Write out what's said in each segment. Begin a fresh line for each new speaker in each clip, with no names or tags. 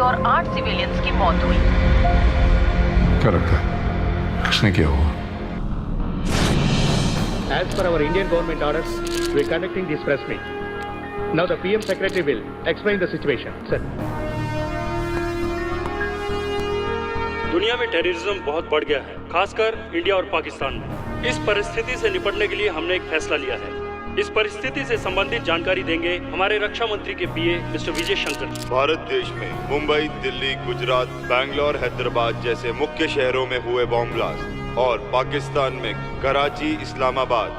और 8 सिविलियंस की मौत हुई।
क्या लगता है किसने किया होगा?
As per our Indian government orders, we are conducting this press meet. Now the PM Secretary will explain the situation. Sir.
दुनिया में टेररिज्म बहुत बढ़ गया है, खासकर इंडिया और पाकिस्तान में। इस परिस्थिति से निपटने के लिए हमने एक फैसला लिया है। इस परिस्थिति से संबंधित जानकारी देंगे हमारे रक्षा मंत्री के पीए मिस्टर विजय शंकर।
भारत देश में मुंबई, दिल्ली, गुजरात, बैंगलोर, हैदराबाद जैसे मुख्य शहरों में हुए बॉम्ब ब्लास्ट और पाकिस्तान में कराची, इस्लामाबाद,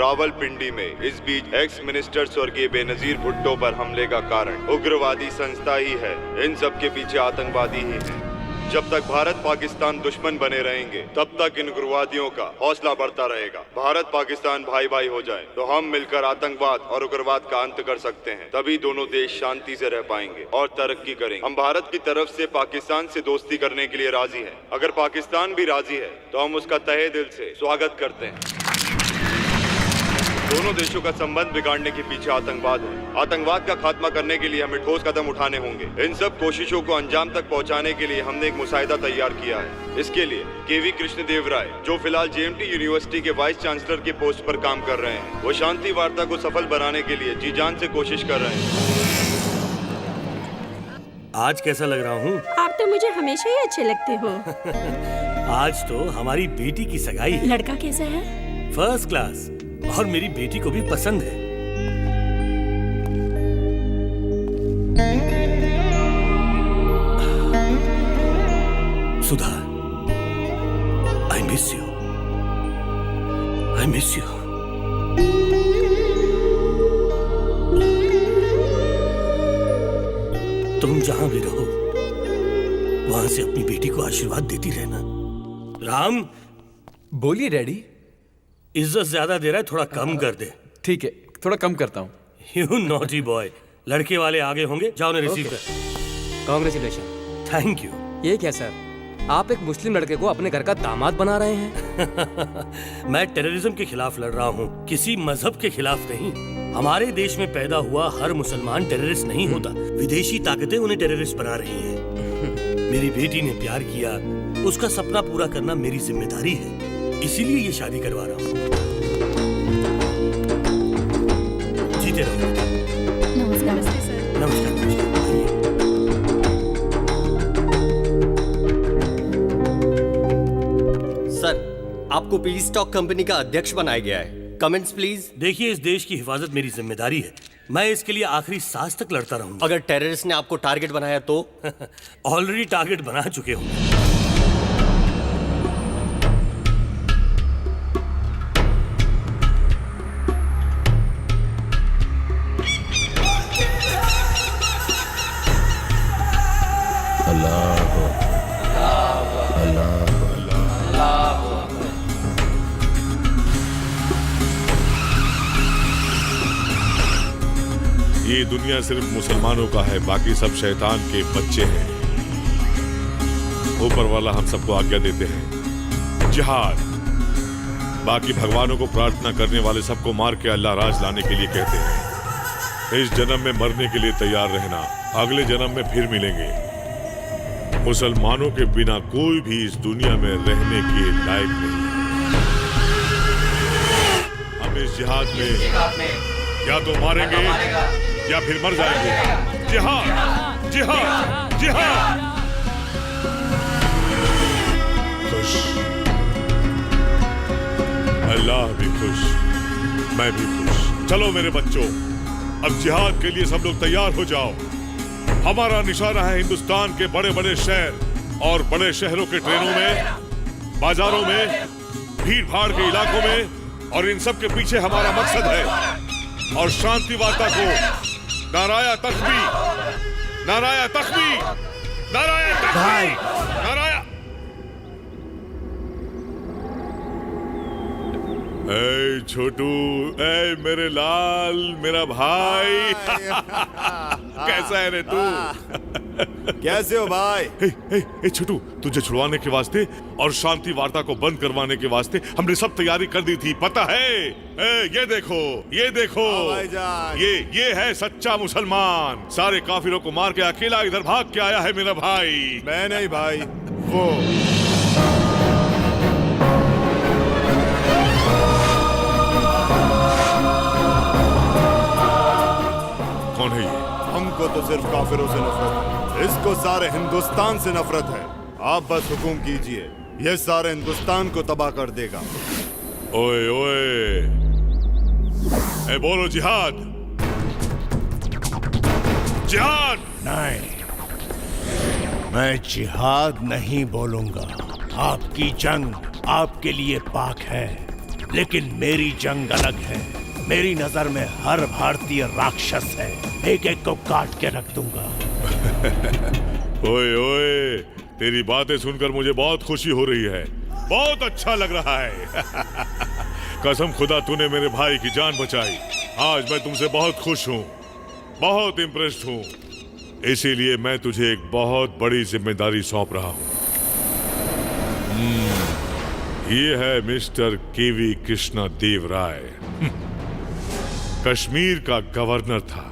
रावलपिंडी में इस बीच एक्स मिनिस्टर स्वर्गीय बेनजीर भुट्टो पर हमले का कारण उग्रवादी संस्था ही है। इन सब के पीछे आतंकवादी ही हैं। जब तक भारत पाकिस्तान दुश्मन बने रहेंगे तब तक इन उग्रवादियों का हौसला बढ़ता रहेगा। भारत पाकिस्तान भाई भाई हो जाए तो हम मिलकर आतंकवाद और उग्रवाद का अंत कर सकते हैं। तभी दोनों देश शांति से रह पाएंगे और तरक्की करेंगे। हम भारत की तरफ से पाकिस्तान से दोस्ती करने के लिए राजी हैं। अगर पाकिस्तान भी राजी है तो हम उसका तहे दिल से स्वागत करते हैं। दोनों देशों का संबंध बिगाड़ने के पीछे आतंकवाद है। आतंकवाद का खात्मा करने के लिए हमें ठोस कदम उठाने होंगे। इन सब कोशिशों को अंजाम तक पहुंचाने के लिए हमने एक मुसाहिदा तैयार किया है। इसके लिए केवी कृष्णदेव राय, जो फिलहाल जेएमटी यूनिवर्सिटी के वाइस चांसलर की पोस्ट पर काम कर रहे हैं, वो शांति वार्ता को सफल बनाने के लिए जी जान से कोशिश कर रहे हैं।
आज कैसा लग रहा हूँ?
आप तो मुझे हमेशा ही अच्छे लगते हो।
आज तो हमारी बेटी की सगाई है।
लड़का कैसा है?
फर्स्ट क्लास, और मेरी बेटी को भी पसंद है। Sudha, I miss you, I miss you. तुम जहां भी रहो वहां से अपनी बेटी को आशीर्वाद देती रहना। राम,
बोलिए डैडी।
इज्जत ज्यादा दे रहा है, थोड़ा कम कर दे।
ठीक है, थोड़ा कम करता हूँ।
You naughty boy. लड़के वाले आगे होंगे, जाओ उन्हें रिसीव कर।
कांग्रेचुलेशन।
Thank you.
ये क्या सर, आप एक मुस्लिम लड़के को अपने घर का दामाद बना रहे हैं?
मैं टेररिज्म के खिलाफ लड़ रहा हूँ, किसी मजहब के खिलाफ नहीं। हमारे देश में पैदा हुआ हर मुसलमान टेररिस्ट नहीं होता। विदेशी ताकतें उन्हें टेररिस्ट बना रही हैं। मेरी बेटी ने प्यार किया, उसका सपना पूरा करना मेरी जिम्मेदारी है, इसीलिए ये शादी करवा रहा हूँ। जीते रहो।
नमस्कार सर।
नमस्कार।
सर, आपको पीस स्टॉक कंपनी का अध्यक्ष बनाया गया है। Comments please.
देखिए, इस देश की हिफाजत मेरी जिम्मेदारी है। मैं इसके लिए आखिरी सांस तक लड़ता रहूंगा।
अगर टेररिस्ट ने आपको टारगेट बनाया तो?
ऑलरेडी टारगेट बना चुके होंगे।
ये दुनिया सिर्फ मुसलमानों का है, बाकी सब शैतान के बच्चे हैं। ऊपर वाला हम सबको आज्ञा देते हैं जिहाद। बाकी भगवानों को प्रार्थना करने वाले सबको मार के अल्लाह राज लाने के लिए कहते हैं। इस जन्म में मरने के लिए तैयार रहना, अगले जन्म में फिर मिलेंगे। मुसलमानों के बिना कोई भी इस दुनिया में रहने के लायक नहीं। हम इस जिहाद में या तो मारेंगे या फिर मर जाएंगे। जिहाद, जिहाद, जिहाद। खुश, अल्लाह भी खुश, मैं भी खुश। चलो मेरे बच्चों, अब जिहाद के लिए सब लोग तैयार हो जाओ। हमारा निशाना है हिंदुस्तान के बड़े बड़े शहर और बड़े शहरों के ट्रेनों में, बाजारों में, भीड़ भाड़ के इलाकों में, और इन सब के पीछे हमारा मकसद है। और शांति वार्ता को नाराया तख्बी, नाराया तख्बी, नाराया तख्बी, नाराया। ओए छोटू, ए मेरे लाल, मेरा भाई। कैसा है रे तू?
कैसे हो भाई?
ए छोटू, तुझे छुड़वाने के वास्ते और शांति वार्ता को बंद करवाने के वास्ते हमने सब तैयारी कर दी थी, पता है? ये देखो, ये देखो,
भाईजान।
ये है सच्चा मुसलमान। सारे काफिरों को मार के अकेला इधर भाग के आया है मेरा भाई।
मैं नहीं भाई, वो।
कौन है ये?
हमको तो सिर्फ काफिरों से नफरत है, इसको सारे हिंदुस्तान से नफरत है। आप बस हुकुम कीजिए, ये सारे हिंदुस्तान को तबाह कर देगा।
ओए ओए, ए बोलो जिहाद, जिहाद।
नहीं, मैं जिहाद नहीं बोलूंगा। आपकी जंग आपके लिए पाक है, लेकिन मेरी जंग अलग है। मेरी नजर में हर भारतीय राक्षस है, एक एक को काट के रख दूंगा।
ओए ओए, तेरी बातें सुनकर मुझे बहुत खुशी हो रही है, बहुत अच्छा लग रहा है। कसम खुदा, तूने मेरे भाई की जान बचाई। आज मैं तुमसे बहुत खुश हूँ, बहुत इम्प्रेस्ड हूँ। इसीलिए मैं तुझे एक बहुत बड़ी जिम्मेदारी सौंप रहा हूँ। ये है मिस्टर केवी कृष्णा देव राय। कश्मीर का गवर्नर था।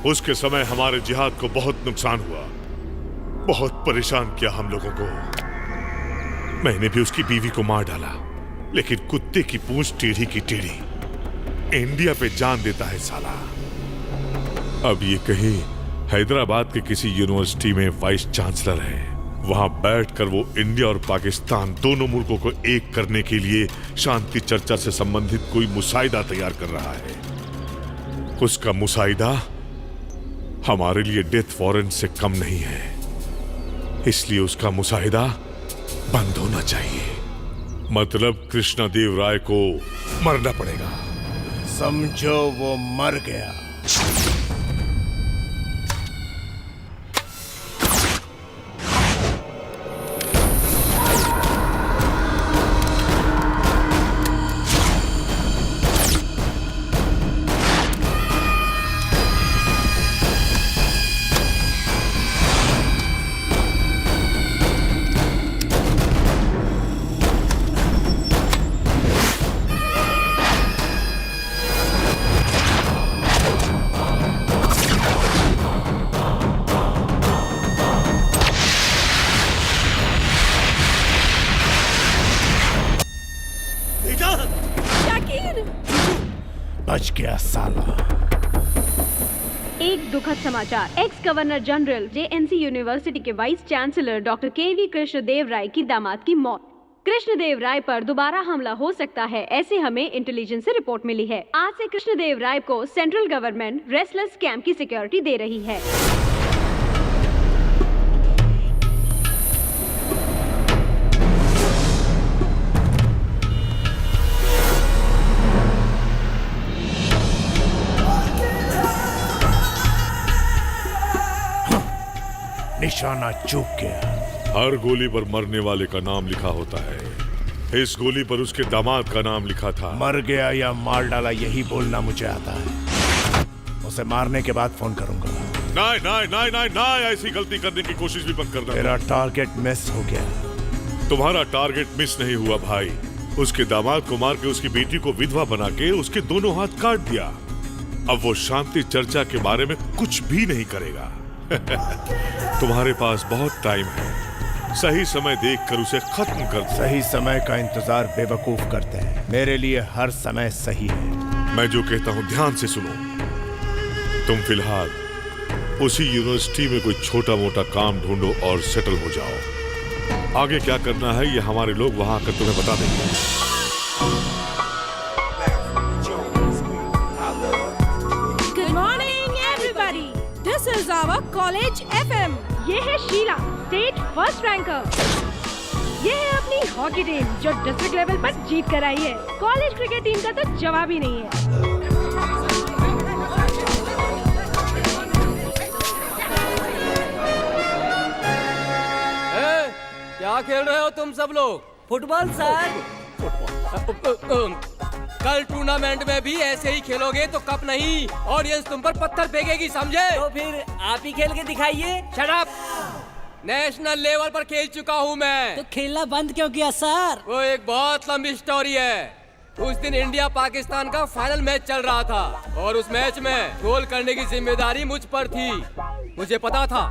उसके समय हमारे जिहाद को बहुत नुकसान हुआ, बहुत परेशान किया हम लोगों को। मैंने भी उसकी बीवी को मार डाला, लेकिन कुत्ते की पूंछ टेढ़ी की टेढ़ी। इंडिया पे जान देता है साला। अब ये कहीं हैदराबाद के किसी यूनिवर्सिटी में वाइस चांसलर है। वहां बैठकर वो इंडिया और पाकिस्तान दोनों मुल्कों को एक करने के लिए शांति चर्चा से संबंधित कोई मुसाहिदा तैयार कर रहा है। उसका मुसाहिदा हमारे लिए डेथ वारंट से कम नहीं है, इसलिए उसका मुसाहिदा बंद होना चाहिए। मतलब कृष्णा देव राय को मरना पड़ेगा।
समझो वो मर गया। बच गया साला।
एक दुखद समाचार। X governor general JNC university के वाइस चांसलर डॉक्टर केवी कृष्णदेव राय की दामाद की मौत। कृष्णदेव राय पर दोबारा हमला हो सकता है, ऐसे हमें इंटेलिजेंस से रिपोर्ट मिली है। आज से कृष्णदेव राय को सेंट्रल गवर्नमेंट रेस्टलेस कैंप की सिक्योरिटी दे रही है।
निशाना चूक गया।
हर गोली पर मरने वाले का नाम लिखा होता है। इस गोली पर उसके दामाद का नाम लिखा था।
मर गया या मार डाला यही बोलना मुझे आता है। उसे मारने के बाद फोन करूंगा।
नहीं नहीं नहीं नहीं नहीं, ऐसी गलती करने की कोशिश भी बंद कर दो।
मेरा टारगेट मिस हो गया।
तुम्हारा टारगेट मिस नहीं हुआ भाई। उसके दामाद को मार के उसकी बेटी को विधवा बना के उसके दोनों हाथ काट दिया। अब वो शांति चर्चा के बारे में कुछ भी नहीं करेगा। तुम्हारे पास बहुत टाइम है, सही समय देखकर उसे खत्म कर दो।
सही समय का इंतजार बेवकूफ करते हैं। मेरे लिए हर समय सही है।
मैं जो कहता हूँ ध्यान से सुनो। तुम फिलहाल उसी यूनिवर्सिटी में कोई छोटा मोटा काम ढूंढो और सेटल हो जाओ। आगे क्या करना है ये हमारे लोग वहां आकर तुम्हें बता देंगे।
Good morning everybody, this is our college FM. ये है शीला, स्टेट फर्स्ट रैंकर। ये है अपनी हॉकी टीम जो डिस्ट्रिक्ट लेवल पर जीत कर आई है। कॉलेज क्रिकेट टीम का तो जवाब ही नहीं है।
क्या खेल रहे हो तुम सब लोग?
Football sir.
कल टूर्नामेंट में भी ऐसे ही खेलोगे तो कप नहीं, ऑडियंस तुम पर पत्थर फेंकेगी, समझे?
तो फिर आप ही खेल के दिखाइए।
Shut up! नेशनल लेवल पर खेल चुका हूँ मैं।
तो खेलना बंद क्यों किया सर?
वो एक बहुत लंबी स्टोरी है। उस दिन इंडिया पाकिस्तान का फाइनल मैच चल रहा था और उस मैच में गोल करने की जिम्मेदारी मुझ पर थी। मुझे पता था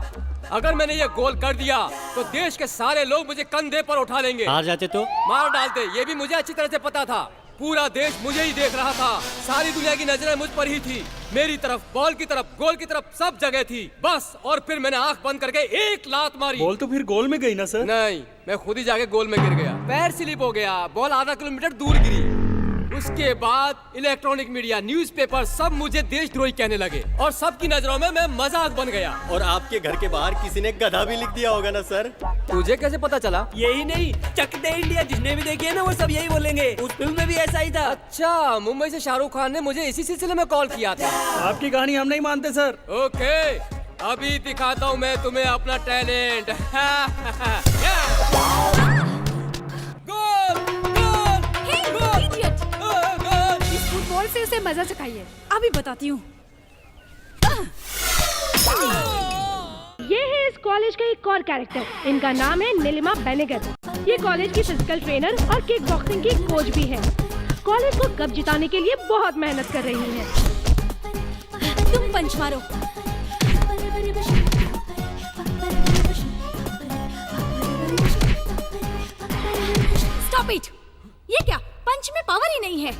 अगर मैंने ये गोल कर दिया तो देश के सारे लोग मुझे कंधे पर उठा लेंगे।
हार जाते तो
मार डालते, ये भी मुझे अच्छी तरह से पता था। पूरा देश मुझे ही देख रहा था, सारी दुनिया की नजरें मुझ पर ही थी। मेरी तरफ, बॉल की तरफ, गोल की तरफ सब जगह थी। बस, और फिर मैंने आंख बंद करके एक लात मारी।
बॉल तो फिर गोल में गई ना सर?
नहीं, मैं खुद ही जाके गोल में गिर गया। पैर स्लिप हो गया, बॉल आधा किलोमीटर दूर गिरी। उसके बाद इलेक्ट्रॉनिक मीडिया, न्यूज़पेपर सब मुझे देशद्रोही कहने लगे और सबकी नजरों में मैं मजाक बन गया।
और आपके घर के बाहर किसी ने गधा भी लिख दिया होगा ना सर?
तुझे कैसे पता चला?
यही नहीं, चक दे इंडिया जिसने भी देखी है ना वो सब यही बोलेंगे। उस फिल्म में भी ऐसा ही था।
अच्छा, मुंबई से शाहरुख खान ने मुझे इसी सिलसिले में कॉल किया था।
आपकी कहानी हम नहीं मानते सर।
ओके, अभी दिखाता हूँ मैं तुम्हें अपना टैलेंट।
फुटबॉल से उसे मजा चखाइए, अभी बताती हूँ।
ये है इस कॉलेज का एक और कैरेक्टर। इनका नाम है नीलिमा बेनेगर। ये कॉलेज की फिजिकल ट्रेनर और किक बॉक्सिंग की कोच भी है। कॉलेज को कप जिताने के लिए बहुत मेहनत कर रही है।
तुम पंच मारो। Stop it! ये क्या, पंच में पावर ही नहीं है।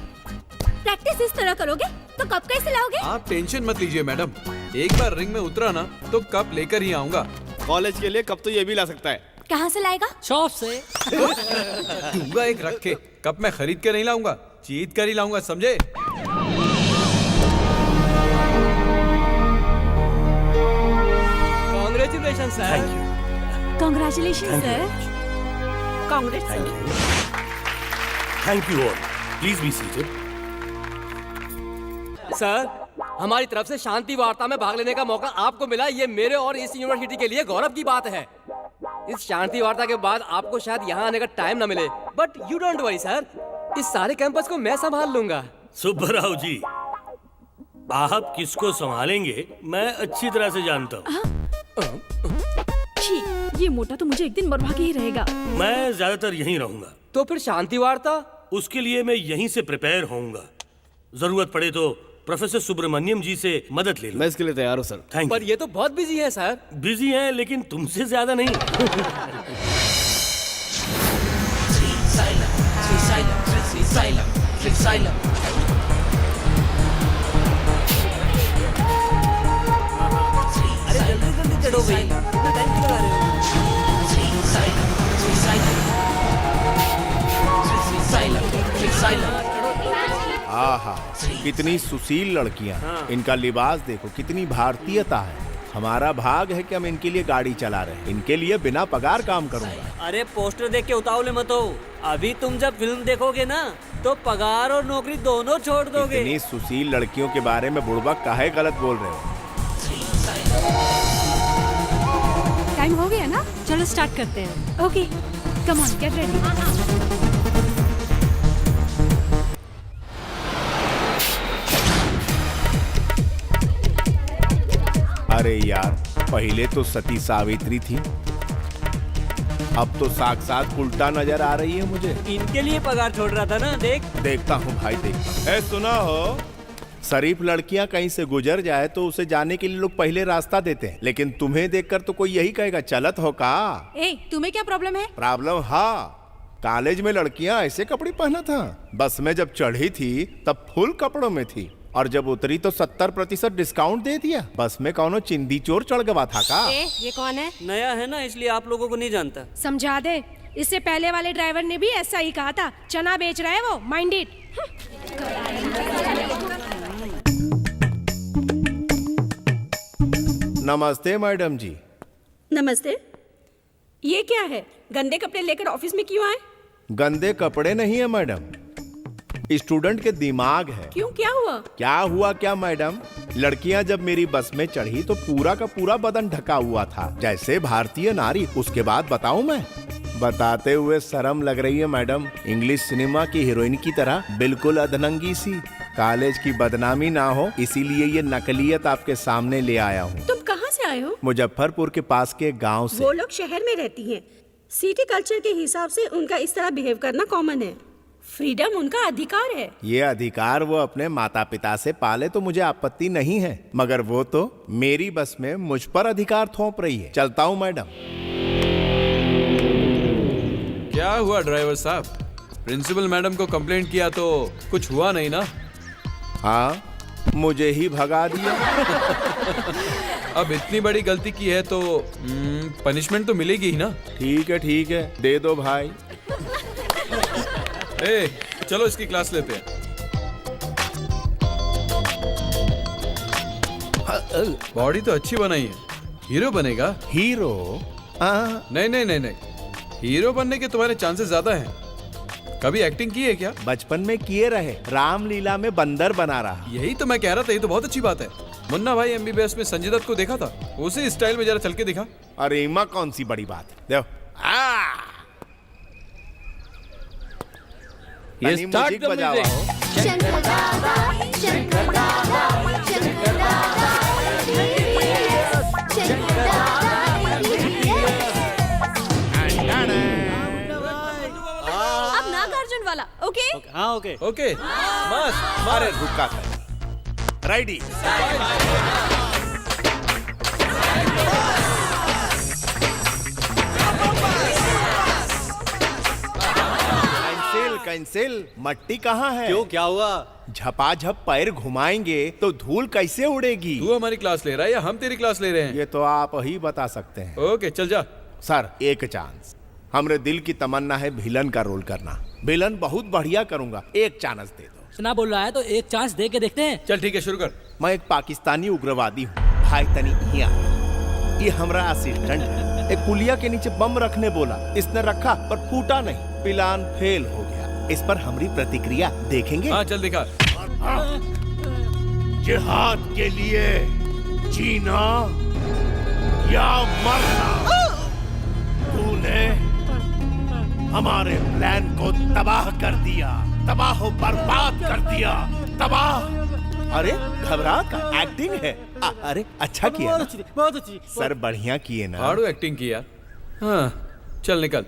प्रैक्टिस इस तरह करोगे तो कप कैसे लाओगे?
आप टेंशन मत लीजिए मैडम, एक बार रिंग में उतरा ना तो कप लेकर ही आऊंगा।
कॉलेज के लिए कप तो ये भी ला सकता है।
कहाँ से लाएगा?
शॉप से।
दूंगा एक रख के, कप मैं खरीद के नहीं लाऊंगा, जीत कर ही लाऊंगा, समझे?
Congratulation sir.
Congratulation sir. Congress sir.
Thank you all, please be seated.
Sir, हमारी तरफ से शांति वार्ता में भाग लेने का मौका आपको मिला, ये मेरे और इस यूनिवर्सिटी के लिए गौरव की बात है। इस शांति वार्ता के बाद आपको शायद यहाँ आने का टाइम न मिले, but you don't worry sir, इस सारे कैंपस को मैं संभाल लूंगा।
सुब्बाराव जी, आप किसको संभालेंगे मैं अच्छी तरह से जानता हूँ।
ये मोटा तो मुझे एक दिन मरवा के ही रहेगा।
मैं ज्यादातर यहीं रहूंगा।
तो फिर शांति वार्ता?
उसके लिए मैं यहीं से प्रिपेयर होऊंगा। जरूरत पड़े तो प्रोफेसर सुब्रमण्यम जी से मदद ले लो।
मैं इसके लिए तैयार हूँ सर।
Thank you.
पर ये तो बहुत बिजी है सर।
बिजी हैं लेकिन तुमसे ज्यादा नहीं।
अरे जल्दी जल्दी चढ़ो भाई, इतना टाइम क्यों लगा रहे हो?
आहा, कितनी सुशील लड़कियां। इनका लिबास देखो, कितनी भारतीयता है। हमारा भाग है कि हम इनके लिए गाड़ी चला रहे हैं। इनके लिए बिना पगार काम करूंगा।
अरे पोस्टर देख के उतावले मत हो, अभी तुम जब फिल्म देखोगे ना तो पगार और नौकरी दोनों छोड़ दोगे।
इतनी सुशील लड़कियों के बारे में बुड़बक काहे गलत बोल रहे हो?
टाइम हो गया ना, चलो स्टार्ट करते हैं। Okay, come on, get ready.
अरे यार, पहले तो सती सावित्री थी, अब तो साक्षात उल्टा नजर आ रही है मुझे।
इनके लिए पगार छोड़ रहा था ना,
देखता हूँ भाई, देखता हूँ। सुना हो, शरीफ लड़कियां कहीं से गुजर जाए तो उसे जाने के लिए लोग पहले रास्ता देते हैं, लेकिन तुम्हें देखकर तो कोई यही कहेगा चलत हो का।
तुम्हें क्या प्रॉब्लम है?
प्रॉब्लम? हाँ, कॉलेज में लड़कियां ऐसे कपड़े पहना था। बस में जब चढ़ी थी तब फुल कपड़ों में थी, और जब उतरी तो 70% डिस्काउंट दे दिया। बस में कौनो चिंदी चोर चढ़ गवा था का?
ये कौन है?
नया है ना, इसलिए आप लोगों को नहीं जानता।
समझा दे, इससे पहले वाले ड्राइवर ने भी ऐसा ही कहा था। चना बेच रहा है वो, माइंड इट।
नमस्ते मैडम जी।
नमस्ते। ये क्या है, गंदे कपड़े लेकर ऑफिस में क्यों आए?
गंदे कपड़े नहीं है मैडम, स्टूडेंट के दिमाग है।
क्यों, क्या हुआ?
क्या हुआ क्या मैडम, लड़कियां जब मेरी बस में चढ़ी तो पूरा का पूरा बदन ढका हुआ था, जैसे भारतीय नारी। उसके बाद बताऊं मैं, बताते हुए शर्म लग रही है मैडम। इंग्लिश सिनेमा की हीरोइन की तरह बिल्कुल अधनंगी सी। कॉलेज की बदनामी ना हो इसीलिए ये नकलियत आपके सामने ले आया हूँ।
तुम कहाँ से आए हो?
मुजफ्फरपुर के पास के गांव से।
वो लोग शहर में रहती हैं। सिटी कल्चर के हिसाब से उनका इस तरह बिहेव करना कॉमन है। फ्रीडम उनका अधिकार है।
ये अधिकार वो अपने माता पिता से पाले तो मुझे आपत्ति नहीं है, मगर वो तो मेरी बस में मुझ पर अधिकार थोप रही है। चलता हूँ मैडम।
क्या हुआ ड्राइवर साहब? प्रिंसिपल मैडम को कंप्लेंट किया तो कुछ हुआ नहीं ना?
हाँ, मुझे ही भगा दिया।
अब इतनी बड़ी गलती की है तो पनिशमेंट तो मिलेगी ही ना?
ठीक है, दे दो भाई।
ए, चलो इसकी क्लास लेते हैं। बॉडी तो अच्छी बनाई है, हीरो बनेगा।
हीरो?
नहीं, हीरो बनने के तुम्हारे चांसेस ज्यादा हैं। कभी एक्टिंग की है क्या?
बचपन में किए रहे, रामलीला में बंदर बना रहा।
यही तो मैं कह रहा था, ये तो बहुत अच्छी बात है। मुन्ना भाई MBBS में संजय दत्त को देखा था, उसी स्टाइल में जरा चल के दिखा।
अरे इमा कौन सी बड़ी बात है, देखो।
ये स्टार्ट द म्यूजिक।
अब नागार्जुन वाला, ओके?
हाँ ओके।
ओके, मस्त।
अरे रुका कर। रेडी। कैंसिल। मट्टी कहाँ है?
क्यों, क्या हुआ?
झपाझप पैर घुमाएंगे तो धूल कैसे उड़ेगी?
तू हमारी क्लास ले रहा है या हम तेरी क्लास ले रहे हैं?
ये तो आप ही बता सकते हैं।
ओके, चल जा।
सर, एक चांस। हमरे दिल की तमन्ना है विलन का रोल करना। विलन बहुत बढ़िया करूंगा, एक चांस दे दो।
सुना बोल रहा है तो एक चांस दे के देखते हैं।
चल ठीक है, शुरू कर।
मैं एक पाकिस्तानी उग्रवादी हूँ, भाई तनी यहाँ। ये हमारा असिस्टेंट है। एक पुलिया के नीचे बम रखने बोला, इसने रखा पर फूटा नहीं, प्लान फेल हो गया। इस पर हमारी प्रतिक्रिया देखेंगे?
हाँ चल दिखा।
जिहाद के लिए जीना या मरना, तूने हमारे प्लान को तबाह कर दिया, तबाह बर्बाद कर दिया, तबाह। अरे घबरा का एक्टिंग है। अरे अच्छा किया ना?
बहुत अच्छी।
सर बढ़िया किए ना।
हार्ड एक्टिंग किया। हाँ चल निकल।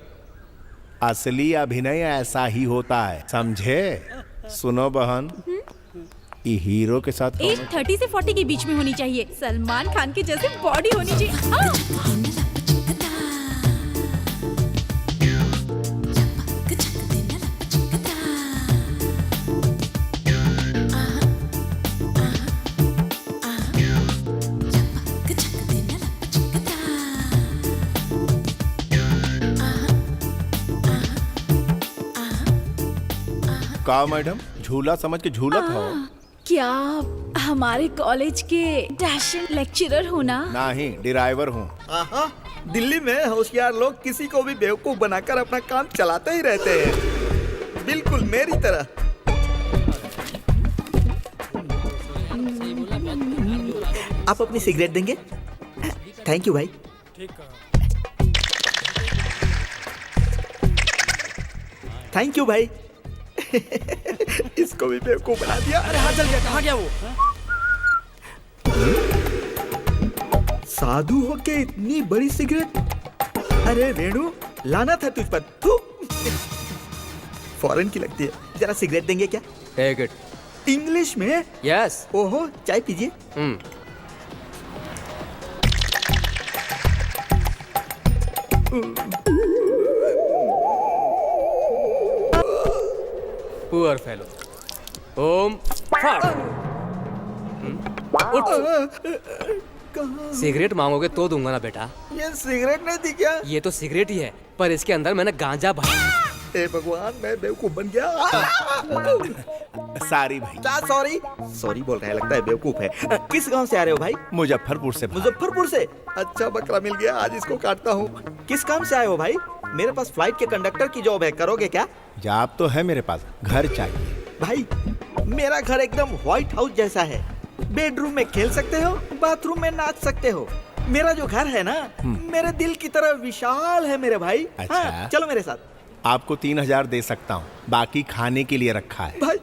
असली अभिनय ऐसा ही होता है, समझे? सुनो बहन, ये हीरो के साथ
एज 30 से 40 के बीच में होनी चाहिए। सलमान खान की जैसे बॉडी होनी चाहिए।
का मैडम, झूला समझ के झूलत हो?
क्या आप हमारे कॉलेज के डैशिंग लेक्चरर हो ना?
नहीं, ड्राइवर हूँ।
दिल्ली में होशियार लोग किसी को भी बेवकूफ बनाकर अपना काम चलाते ही रहते हैं, बिल्कुल मेरी तरह। आप अपनी सिगरेट देंगे? थैंक यू भाई। थैंक यू भाई। इसको भी बेवकूफ बना दिया।
अरे हाँ चल गया, कहाँ गया वो?
साधु होके इतनी बड़ी सिगरेट। अरे रेणु, लाना था तुझ पर। तू फॉरेन की लगती है। जरा सिगरेट देंगे क्या?
Take it.
इंग्लिश में?
यस।
ओहो, चाय पीजिए।
Poor fellow. ओम फट। सिगरेट मांगोगे तो दूंगा ना बेटा।
ये सिगरेट नहीं थी क्या?
ये तो सिगरेट ही है, पर इसके अंदर मैंने गांजा भरा।
हे भगवान, मैं बेवकूफ बन गया।
सॉरी भाई।
सॉरी बोल रहा है, लगता है बेवकूफ है। किस गांव से आ रहे हो भाई?
मुजफ्फरपुर से।
मुजफ्फरपुर से? अच्छा बकरा मिल गया, आज इसको काटता हूँ। किस काम से आए हो भाई? मेरे पास फ्लाइट के कंडक्टर की जॉब है, करोगे क्या?
जॉब तो है मेरे पास, घर चाहिए।
भाई मेरा घर एकदम व्हाइट हाउस जैसा है। बेडरूम में खेल सकते हो, बाथरूम में नाच सकते हो। मेरा जो घर है ना मेरे दिल की तरह विशाल है मेरे भाई।
अच्छा।
हाँ, चलो मेरे साथ।
आपको 3,000 दे सकता हूँ, बाकी खाने के लिए रखा है।
भाई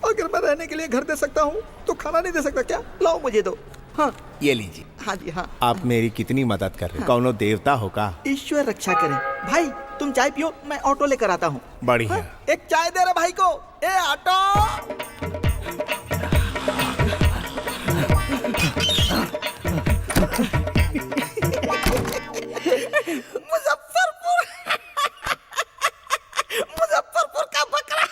अगर मैं रहने के लिए घर दे सकता हूँ तो खाना नहीं दे सकता क्या? लाओ मुझे दो। हाँ
ये लीजिए।
हाँ जी हाँ।
आप मेरी कितनी मदद कर रहे हैं। कौनो देवता होगा।
ईश्वर रक्षा करे। भाई तुम चाय पियो, मैं ऑटो लेकर आता हूँ।
बढ़िया।
हाँ, एक चाय दे रहे भाई को। ए ऑटो। मुजफ्फरपुर मुजफ्फरपुर का बकरा।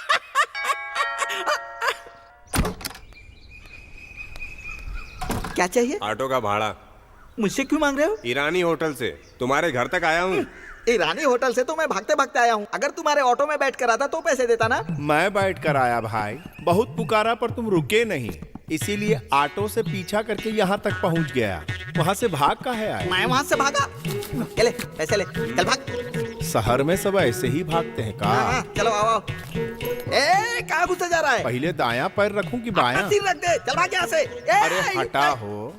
क्या चाहिए?
ऑटो का भाड़ा।
मुझसे क्यों मांग रहे हो?
ईरानी होटल से तुम्हारे घर तक आया हूँ।
ईरानी होटल से तो मैं भागते भागते आया हूँ। अगर तुम्हारे ऑटो में बैठ कर आता तो पैसे देता ना।
मैं बैठ कर आया भाई, बहुत पुकारा पर तुम रुके नहीं, इसीलिए ऑटो से पीछा करके यहाँ तक पहुँच गया। वहाँ से भाग का है आया।
मैं वहाँ से भागा? ले पैसे ले, चल भाग।
शहर में सब ऐसे ही भागते हैं का?
हाँ, चलो आओ। ए कहाँ घुसा जा रहा है?
पहले दायां पैर रखूं कि बायां?
सिर रख दे, चल भाग यहाँ से।
अरे हटा हो।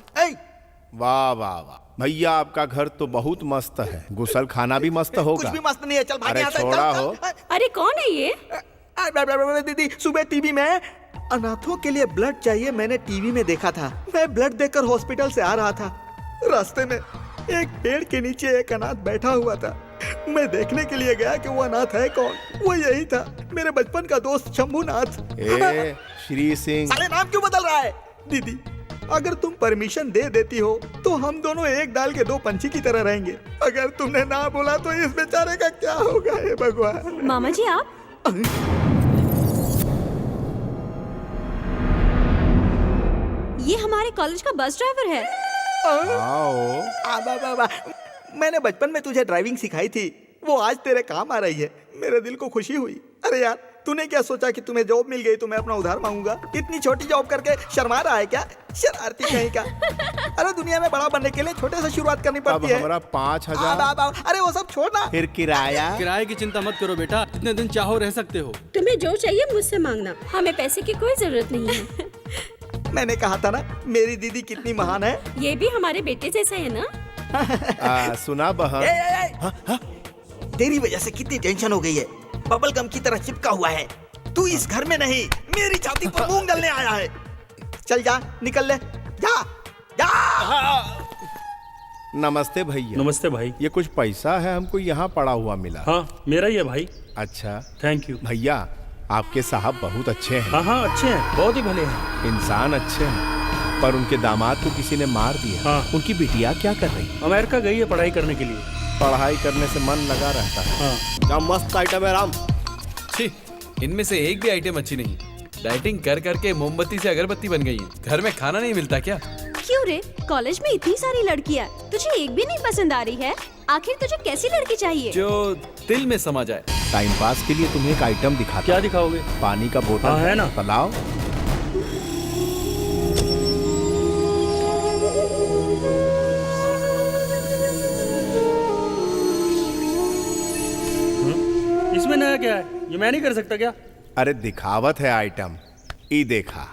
वाह वाह वाह भैया, आपका घर तो बहुत मस्त है, गुसल खाना भी मस्त होगा।
कुछ भी मस्त नहीं है, चल भाग
अरे
यहाँ से।
छोड़ा हो।
अरे कौन है ये?
दीदी सुबह टीवी में अनाथों के लिए ब्लड चाहिए, मैंने टीवी में देखा था। मैं ब्लड देकर हॉस्पिटल से आ रहा था, रास्ते में एक पेड़ के नीचे एक अनाथ बैठा हुआ था। मैं देखने के लिए गया कि वो अनाथ है कौन। वो यही था, मेरे बचपन का दोस्त शंभूनाथ।
ए, श्री सिंह।
साले नाम क्यों बदल रहा है? दीदी अगर तुम परमिशन दे देती हो तो हम दोनों एक डाल के दो पंछी की तरह रहेंगे। अगर तुमने ना बोला तो इस बेचारे का क्या होगा? हे भगवान।
मामा जी आप? ये हमारे कॉलेज का बस ड्राइवर है।
मैंने बचपन में तुझे ड्राइविंग सिखाई थी, वो आज तेरे काम आ रही है। मेरे दिल को खुशी हुई। अरे यार तूने क्या सोचा कि तुम्हें जॉब मिल गई तो मैं अपना उधार मांगूंगा? इतनी छोटी जॉब करके शर्मा रहा है क्या? शरारती कहीं का। अरे दुनिया में बड़ा बनने के लिए छोटे से शुरुआत करनी पड़ती है।
हमारा 5,000।
अरे वो सब छोड़ना।
फिर किराया?
किराए की चिंता मत करो बेटा, इतने दिन चाहो रह सकते हो।
तुम्हें जो चाहिए मुझसे मांगना, हमें पैसे की कोई जरूरत नहीं है।
मैंने कहा था ना मेरी दीदी कितनी महान है।
ये भी हमारे बेटे जैसा है ना?
सुना बहन,
तेरी वजह से कितनी टेंशन हो गई है। बबल गम की तरह चिपका हुआ है। तू इस घर में नहीं, मेरी छाती पर मूंग डलने आया है। चल जा, निकल ले, जा जा।
नमस्ते भैया।
नमस्ते भाई।
ये कुछ पैसा है, हमको यहाँ पड़ा हुआ मिला।
हाँ मेरा ही है भाई।
अच्छा
थैंक यू
भैया। आपके साहब बहुत अच्छे हैं।
हाँ हाँ अच्छे हैं, बहुत ही भले हैं।
इंसान अच्छे हैं, पर उनके दामाद को किसी ने मार दिया।
हाँ।
उनकी बिटिया क्या कर रही?
अमेरिका गई है पढ़ाई करने के लिए।
पढ़ाई करने से मन लगा रहता है।
हाँ।
क्या मस्त आइटम है राम।
छी, इनमें से एक भी आइटम अच्छी नहीं। डाइटिंग कर करके मोमबत्ती से अगरबत्ती बन गई है। घर में खाना नहीं मिलता क्या?
क्यों रे, कॉलेज में इतनी सारी लड़कियाँ, तुझे एक भी नहीं पसंद आ रही है? आखिर तुझे कैसी लड़की चाहिए?
जो दिल में समा जाए।
टाइम पास के लिए तुम्हें एक आइटम दिखाता।
क्या दिखाओगे?
पानी का बोतल।
हाँ, है ना?
तलाव।
इसमें नया क्या है? ये मैं नहीं कर सकता क्या?
अरे दिखावत है आइटम, ई देखा।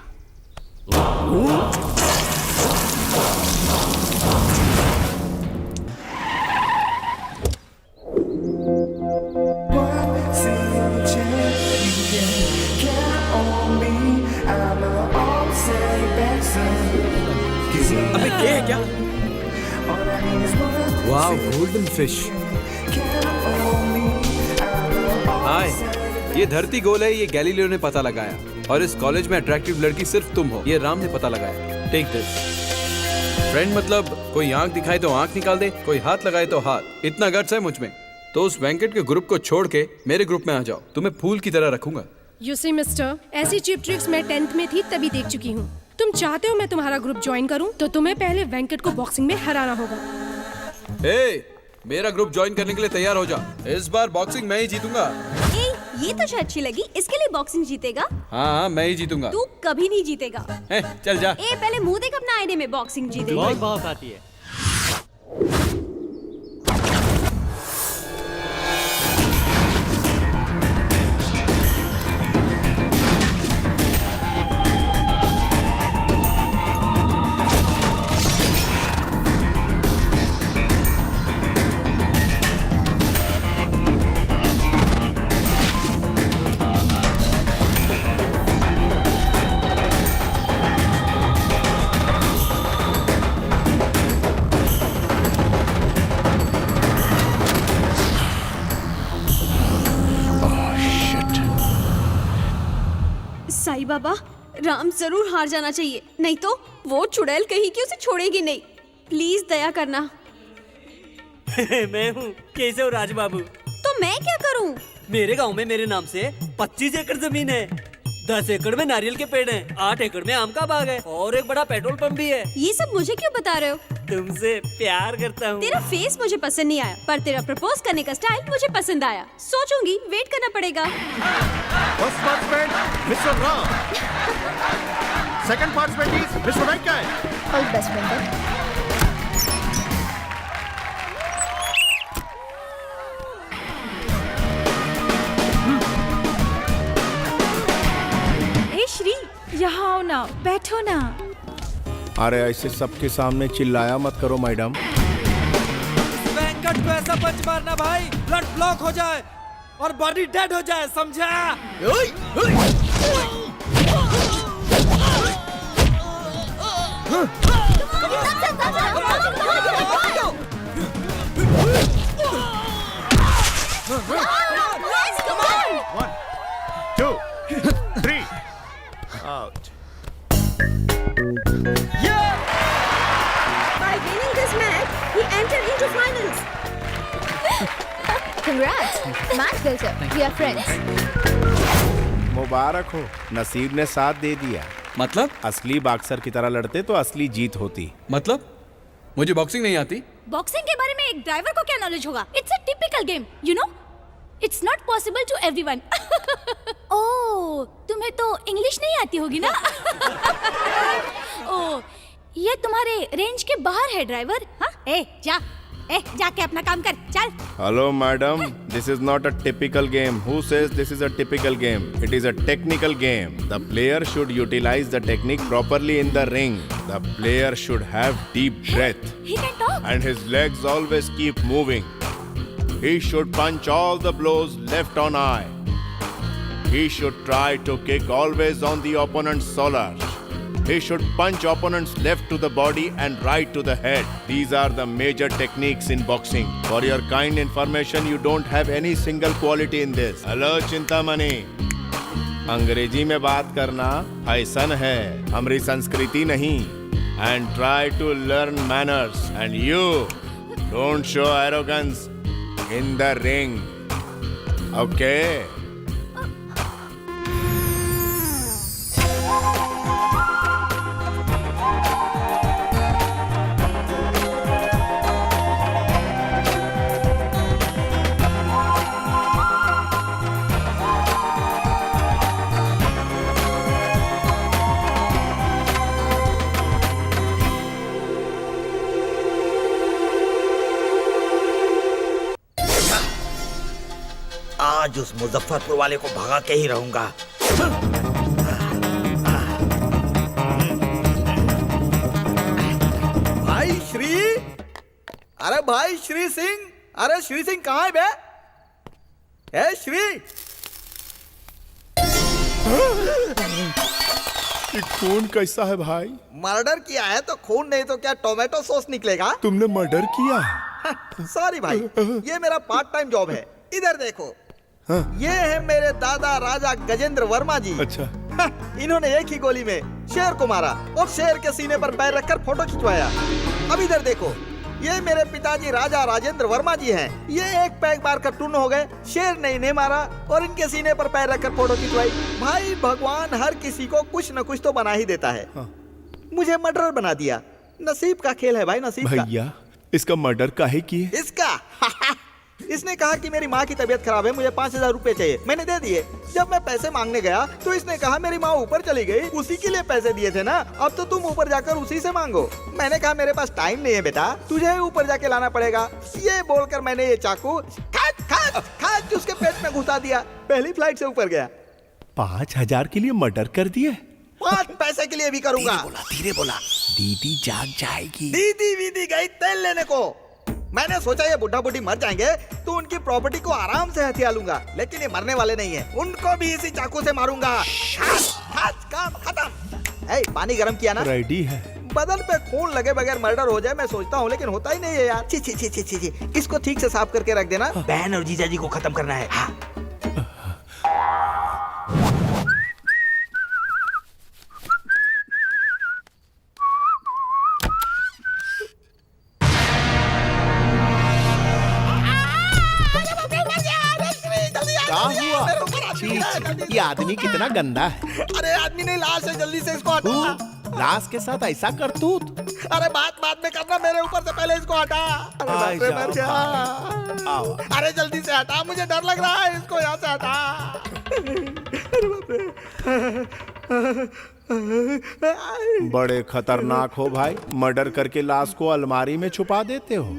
अबे ये है क्या? वाव, गोल्डन फिश। हाय, ये धरती गोल है, ये गैलीलियो ने पता लगाया, और इस कॉलेज में अट्रैक्टिव लड़की सिर्फ तुम हो, ये राम ने पता लगाया। Take this. फ्रेंड मतलब कोई आंख दिखाए तो आंख निकाल दे, कोई हाथ लगाए तो हाथ। इतना गट्स है मुझ में, तो उस वेंकट के ग्रुप को छोड़ के मेरे ग्रुप में आ जाओ, तुम्हें फूल की तरह रखूंगा।
यू सी मिस्टर, ऐसी चीप ट्रिक्स मैं 10th में थी तभी देख चुकी हूँ। तुम चाहते हो मैं तुम्हारा ग्रुप ज्वाइन करूँ तो तुम्हें पहले वेंकट को बॉक्सिंग में हराना होगा।
ए, मेरा ग्रुप ज्वाइन करने के लिए तैयार हो जा। इस बार बॉक्सिंग मैं ही जीतूंगा।
ये तुझे अच्छी लगी, इसके लिए बॉक्सिंग जीतेगा?
हाँ मैं ही जीतूंगा।
तू कभी नहीं जीतेगा।
चल जा।
पहले मुंह देख अपना आईने में, बॉक्सिंग जीतेगा।
बहुत बहुत आती है।
साईं बाबा, राम जरूर हार जाना चाहिए, नहीं तो वो चुड़ैल कहीं की उसे छोड़ेगी नहीं। प्लीज दया करना।
मैं हूँ केशव राज बाबू।
तो मैं क्या करूँ?
मेरे गांव में मेरे नाम से 25 एकड़ जमीन है। 10 एकड़ में नारियल के पेड़ हैं, 8 एकड़ में आम का बाग है और एक बड़ा पेट्रोल पंप भी है।
ये सब मुझे क्यों बता रहे हो?
तुमसे प्यार करता हूँ।
तेरा फेस मुझे पसंद नहीं आया, पर तेरा प्रपोज करने का स्टाइल मुझे पसंद आया। सोचूंगी, वेट करना पड़ेगा।
First participant mister Ram, second participant is mister Venkat.
All best Venkat.
Shri, यहाँ आओ ना, बैठो ना।
अरे ऐसे सबके सामने चिल्लाया मत करो मैडम।
वेंकट को ऐसा पंच मारना भाई, ब्लड ब्लॉक हो जाए और बॉडी डेड हो जाए, समझा?
One, 2, 3, out.
By winning this match, he entered into finals.
Congrats. Match built up. We are friends.
मुबारक हो, नसीब ने साथ दे दिया।
मतलब?
असली बॉक्सर की तरह लड़ते तो असली जीत होती।
मतलब? मुझे बॉक्सिंग नहीं आती।
बॉक्सिंग के बारे में एक ड्राइवर को क्या नॉलेज होगा? It's a typical game, you know? It's not possible to everyone. Oh, तुम्हें तो इंग्लिश नहीं आती होगी ना? ओह, ये तुम्हारे रेंज के बाहर है ड्राइवर। हाँ? जाके अपना काम कर, चल।
Hello madam, this is not a typical game. Who says this is a typical game? It is a technical game. The player should utilize the technique properly in the ring. The player should have deep breath.
He can talk.
And his legs always keep moving. He should punch all the blows left on eye. He should try to kick always on the opponent's solar. He should punch opponents left to the body and right to the head. These are the major techniques in boxing. For your kind information, you don't have any single quality in this. Hello, Chintamani. अंग्रेजी में बात करना fashion है, हमारी संस्कृति नहीं. And try to learn manners. And you, don't show arrogance in the ring. Okay?
आज उस मुजफ्फरपुर वाले को भगा के ही रहूंगा।
भाई श्री, अरे भाई श्री सिंह, अरे श्री सिंह कहाँ है बे? ए श्री,
ये खून कैसा है भाई?
मर्डर किया है तो खून नहीं तो क्या टोमेटो सॉस निकलेगा?
तुमने मर्डर किया?
सॉरी भाई, ये मेरा पार्ट टाइम जॉब है। इधर देखो, ये है मेरे दादा राजा गजेंद्र वर्मा जी।
अच्छा।
इन्होंने एक ही गोली में शेर को मारा और शेर के सीने पर पैर रखकर फोटो खिंचवाया। अब इधर देखो, ये मेरे पिताजी राजा राजेंद्र वर्मा जी हैं। ये एक पैक मार कर टून हो गए, शेर ने इन्हें मारा और इनके सीने पर पैर रखकर फोटो खिंचवाई। भाई भगवान हर किसी को कुछ न कुछ तो बना ही देता है। मुझे मर्डर बना दिया, नसीब का खेल है भाई, नसीब का।
भैया, इसका मर्डर काहे किए?
इसका इसने कहा कि मेरी माँ की तबीयत खराब है, मुझे 5000 रुपए चाहिए। मैंने दे दिए। जब मैं पैसे मांगने गया तो इसने कहा मेरी माँ ऊपर चली गई, उसी के लिए पैसे दिए थे ना, अब तो तुम ऊपर जाकर उसी से मांगो। मैंने कहा मेरे पास टाइम नहीं है बेटा, तुझे ऊपर जाके लाना पड़ेगा। ये बोलकर मैंने ये चाकू खाच उसके पेट में घुसा दिया। पहली फ्लाइट से ऊपर गया।
5000 के लिए मर्डर कर दिए?
5 पैसे के लिए भी करूंगा।
धीरे बोला, दीदी जाग जाएगी।
दीदी वीदी गई तेल लेने को। मैंने सोचा ये बुढ़ा बुढ़ी मर जाएंगे तो उनकी प्रॉपर्टी को आराम से हथिया लूंगा, लेकिन ये मरने वाले नहीं है, उनको भी इसी चाकू से मारूंगा। काम खत्म। पानी गरम किया ना?
रेडी है।
बदन पे खून लगे बगैर मर्डर हो जाए मैं सोचता हूँ, लेकिन होता ही नहीं है यार। ची। इसको ठीक से साफ करके रख देना। बहन और जीजा जी को खत्म करना है।
हुआ? ये आदमी कितना गंदा है।
अरे आदमी नहीं, लाश है, जल्दी से इसको हटा।
लाश के साथ ऐसा करतूत?
अरे बात में करना, मेरे ऊपर से पहले इसको हटा। अरे बाप रे, मर गया। अरे जल्दी से हटा, मुझे डर लग रहा है, इसको यहाँ से हटा। अरे बाप रे।
बड़े खतरनाक हो भाई, मर्डर करके लाश को अलमारी में छुपा देते हो।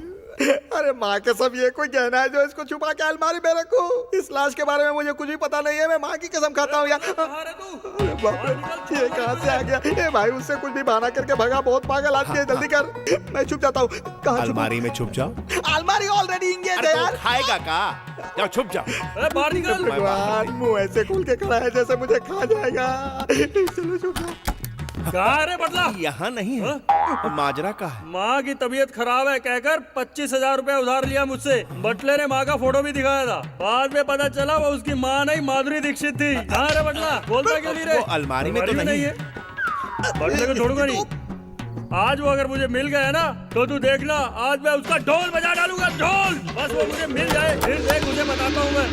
अरे माँ के सब ये कोई कहना है जो इसको छुपा के अलमारी में रखो? इस लाश के बारे में मुझे कुछ भी पता नहीं है, मैं माँ की कसम खाता हूँ यार। अरे बाप रे, ये कहाँ से आ गया? ए भाई, उससे कुछ भी बहाना करके भगा, बहुत पागल आदमी है, जल्दी कर। मैं छुप जाता हूँ।
अलमारी में छुप जाओ।
अलमारी ऑलरेडी इंगेज है यार।
खाएगा का? जाओ छुप जाओ।
बाहर निकल।
भगवान, मुंह ऐसे खोल के खड़ा है जैसे मुझे खा जाएगा। चलो छुप जाओ।
कहाँ रे बटला?
यहाँ नहीं है। माजरा का है।
माँ की तबीयत खराब है कहकर 25,000 रुपए उधार लिया मुझसे। बटले ने माँ का फोटो भी दिखाया था, बाद में पता चला वो उसकी माँ नहीं माधुरी दीक्षित थी। कहाँ रे बटला? बोलता क्यों नहीं रे?
वो अलमारी में तो नहीं है।
बटले को छोड़ूंगा नहीं। आज वो अगर मुझे मिल गया ना तो तू देखना, आज मैं उसका ढोल बजा डालूंगा, ढोल। बस वो मुझे मिल जाए, फिर देख मुझे बताता हूँ मैं।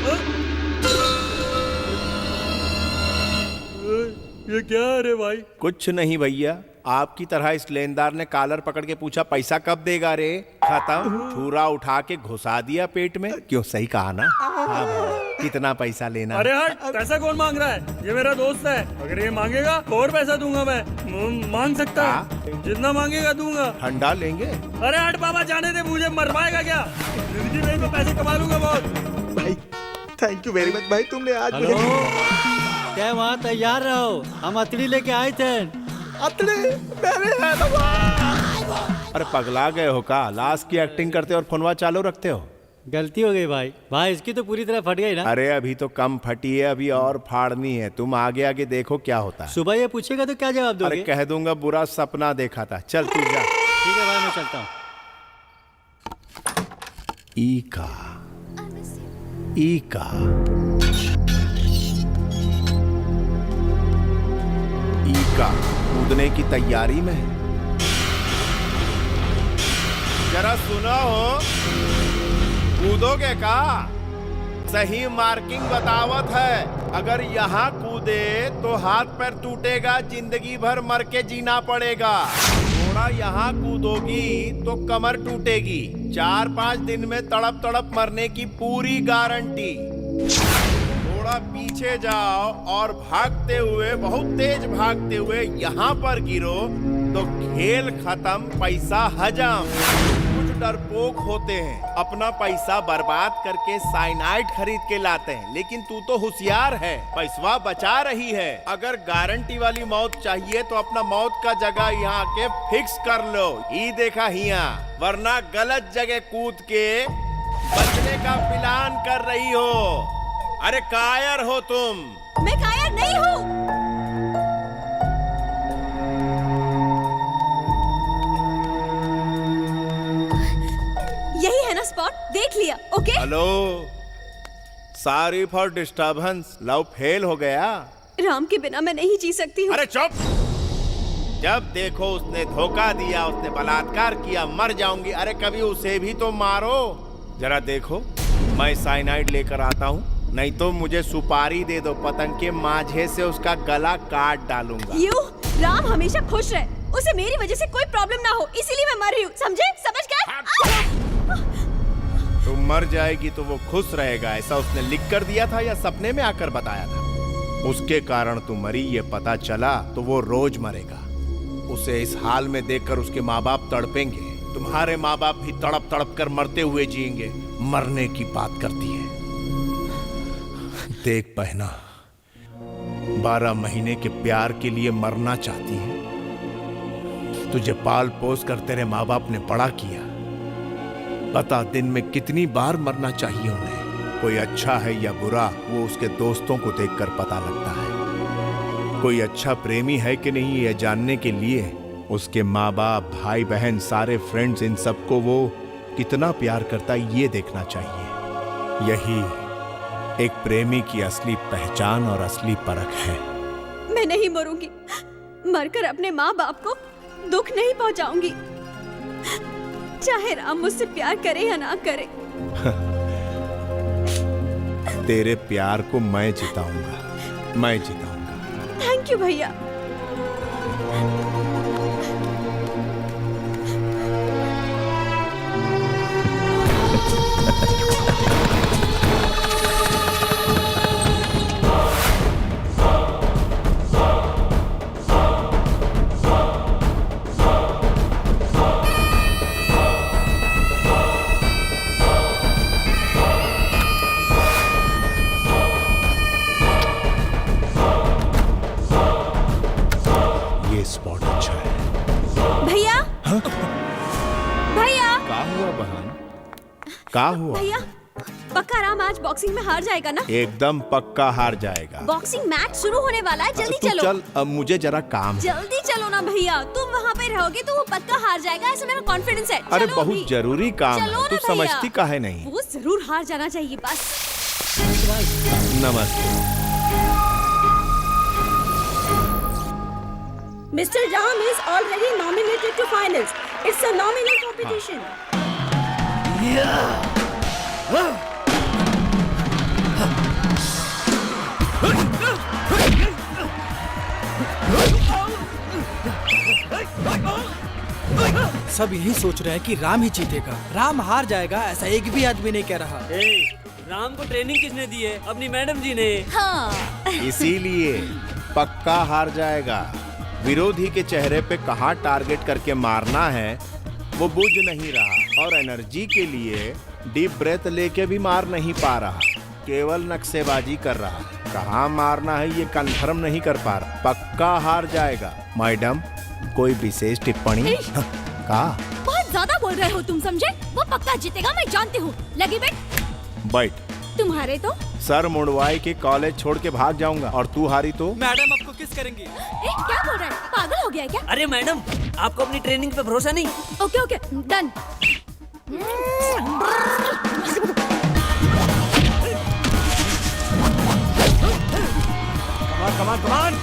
ये क्या है रे भाई?
कुछ नहीं भैया, आपकी तरह इस लेनदार ने कॉलर पकड़ के पूछा पैसा कब देगा रे? खत्म, छुरा उठा के घुसा दिया पेट में। क्यों, सही कहा ना? हाँ भाई, कितना पैसा लेना?
अरे हट, पैसा कौन मांग रहा है? ये मेरा दोस्त है, अगर ये मांगेगा और पैसा दूंगा मैं। मांग सकता है, जितना मांगेगा दूंगा।
ठंडा लेंगे?
अरे हट बाबा, जाने दे, मुझे मरवाएगा क्या? जिंदगी में मैं पैसे कमा लूंगा बहुत।
भाई थैंक यू वेरी मच भाई, तुमने आज
मुझे। क्या वहाँ तैयार रहो, हम अतड़ी लेके आए थे।
अतड़ी मेरे है ना?
अरे पगला गए हो का? लाश की एक्टिंग करते और फोनवा चालू रखते हो।
गलती हो गई भाई। भाई इसकी तो पूरी तरह फट गई ना।
अरे अभी तो कम फटी है, अभी और फाड़नी है। तुम आगे आगे देखो क्या होता है।
सुबह ये पूछेगा तो क्या जवाब दोगे?
अरे कह दूंगा बुरा सपना देखा था। चल तू जा।
ठीक है भाई, मैं चलता हूँ।
ईका कूदने की तैयारी में। जरा सुना हो, कूदोगे का? सही मार्किंग बतावत है, अगर यहाँ कूदे तो हाथ पैर टूटेगा, जिंदगी भर मर के जीना पड़ेगा। थोड़ा यहाँ कूदोगी तो कमर टूटेगी, 4-5 दिन में तड़प तड़प मरने की पूरी गारंटी। थोड़ा पीछे जाओ और भागते हुए, बहुत तेज भागते हुए यहाँ पर गिरो तो खेल खत्म, पैसा हजम। कुछ डरपोक होते हैं, अपना पैसा बर्बाद करके साइनाइड खरीद के लाते हैं, लेकिन तू तो होशियार है, पैसा बचा रही है। अगर गारंटी वाली मौत चाहिए तो अपना मौत का जगह यहाँ के फिक्स कर लो। ही देखा हिया, वरना गलत जगह कूद के बचने का प्लान कर रही हो। अरे कायर हो तुम।
मैं कायर नहीं हूँ। यही है ना स्पॉट, देख लिया। Okay
hello, sorry for disturbance. Love fail हो गया।
राम के बिना मैं नहीं जी सकती हूँ।
अरे चुप। जब देखो उसने धोखा दिया, उसने बलात्कार किया, मर जाऊंगी। अरे कभी उसे भी तो मारो। जरा देखो, मैं साइनाइड लेकर आता हूँ, नहीं तो मुझे सुपारी दे दो, पतंग के माझे से उसका गला काट डालूंगा।
यू, राम हमेशा खुश रहे, उसे मेरी वजह से कोई प्रॉब्लम ना हो, इसीलिए मैं मर रही हूँ, समझे? समझ गए?
तुम मर जाएगी तो वो खुश रहेगा, ऐसा उसने लिख कर दिया था या सपने में आकर बताया था? उसके कारण तुम मरी ये पता चला तो वो रोज मरेगा। उसे इस हाल में देखकर उसके माँ बाप तड़पेंगे। तुम्हारे माँ बाप भी तड़प तड़प कर मरते हुए जिएंगे। मरने की बात करती है। देख बहना, 12 महीने के प्यार के लिए मरना चाहती है। तुझे पाल पोस कर तेरे माँ बाप ने बड़ा किया। बता, दिन में कितनी बार मरना चाहिए उन्हें? कोई अच्छा है या बुरा, वो उसके दोस्तों को देखकर पता लगता है। कोई अच्छा प्रेमी है कि नहीं, यह जानने के लिए उसके माँ बाप, भाई बहन, सारे फ्रेंड्स, इन सबको वो कितना प्यार करता है ये देखना चाहिए। यही एक प्रेमी की असली पहचान और असली परख है।
मैं नहीं मरूंगी, मरकर अपने माँ बाप को दुख नहीं पहुंचाऊंगी, चाहे राम मुझसे प्यार करे या ना करे।
तेरे प्यार को मैं जिताऊंगा, मैं जिताऊंगा।
थैंक यू भैया।
स्पॉट अच्छा है।
भैया भैया
क्या हुआ बहन? क्या हुआ?
भैया पक्का राम आज बॉक्सिंग में हार जाएगा ना?
एकदम पक्का हार जाएगा।
बॉक्सिंग मैच शुरू होने वाला है, जल्दी
तू
चलो।
चल, अब मुझे जरा काम है।
जल्दी चलो ना भैया, तुम वहाँ पे रहोगे तो वो पक्का हार जाएगा, ऐसा मेरा कॉन्फिडेंस है।
अरे
चलो
बहुत
अभी।
जरूरी काम
चलो
है, तू
ना भैया।
समझती काहे नहीं?
वो जरूर हार जाना चाहिए बस।
नमस्ते।
Mr. Ram is already nominated to finals. It's a nominal competition.
सब यही सोच रहे हैं कि राम ही जीतेगा। राम हार जाएगा ऐसा एक भी आदमी नहीं कह रहा।
राम को ट्रेनिंग किसने दी है? अपनी मैडम जी ने।
हाँ।
इसीलिए पक्का हार जाएगा। विरोधी के चेहरे पे कहाँ टारगेट करके मारना है वो बुझ नहीं रहा, और एनर्जी के लिए डीप ब्रेथ लेके भी मार नहीं पा रहा, केवल नक्शेबाजी कर रहा। कहाँ मारना है ये कंफर्म नहीं कर पा रहा। पक्का हार जाएगा। मैडम कोई विशेष टिप्पणी? का
बहुत ज्यादा बोल रहे हो तुम, समझे? वो पक्का जीतेगा, मैं जानती हूँ। लगी
बैठ।
तुम्हारे तो
सर मुड़वाई के कॉलेज छोड़ के भाग जाऊंगा, और तू हारी तो?
मैडम आपको किस करेंगी?
क्या बोल रहा है? पागल हो गया क्या?
अरे मैडम आपको अपनी ट्रेनिंग पे भरोसा नहीं?
Okay okay done.
Come on, come on, come on.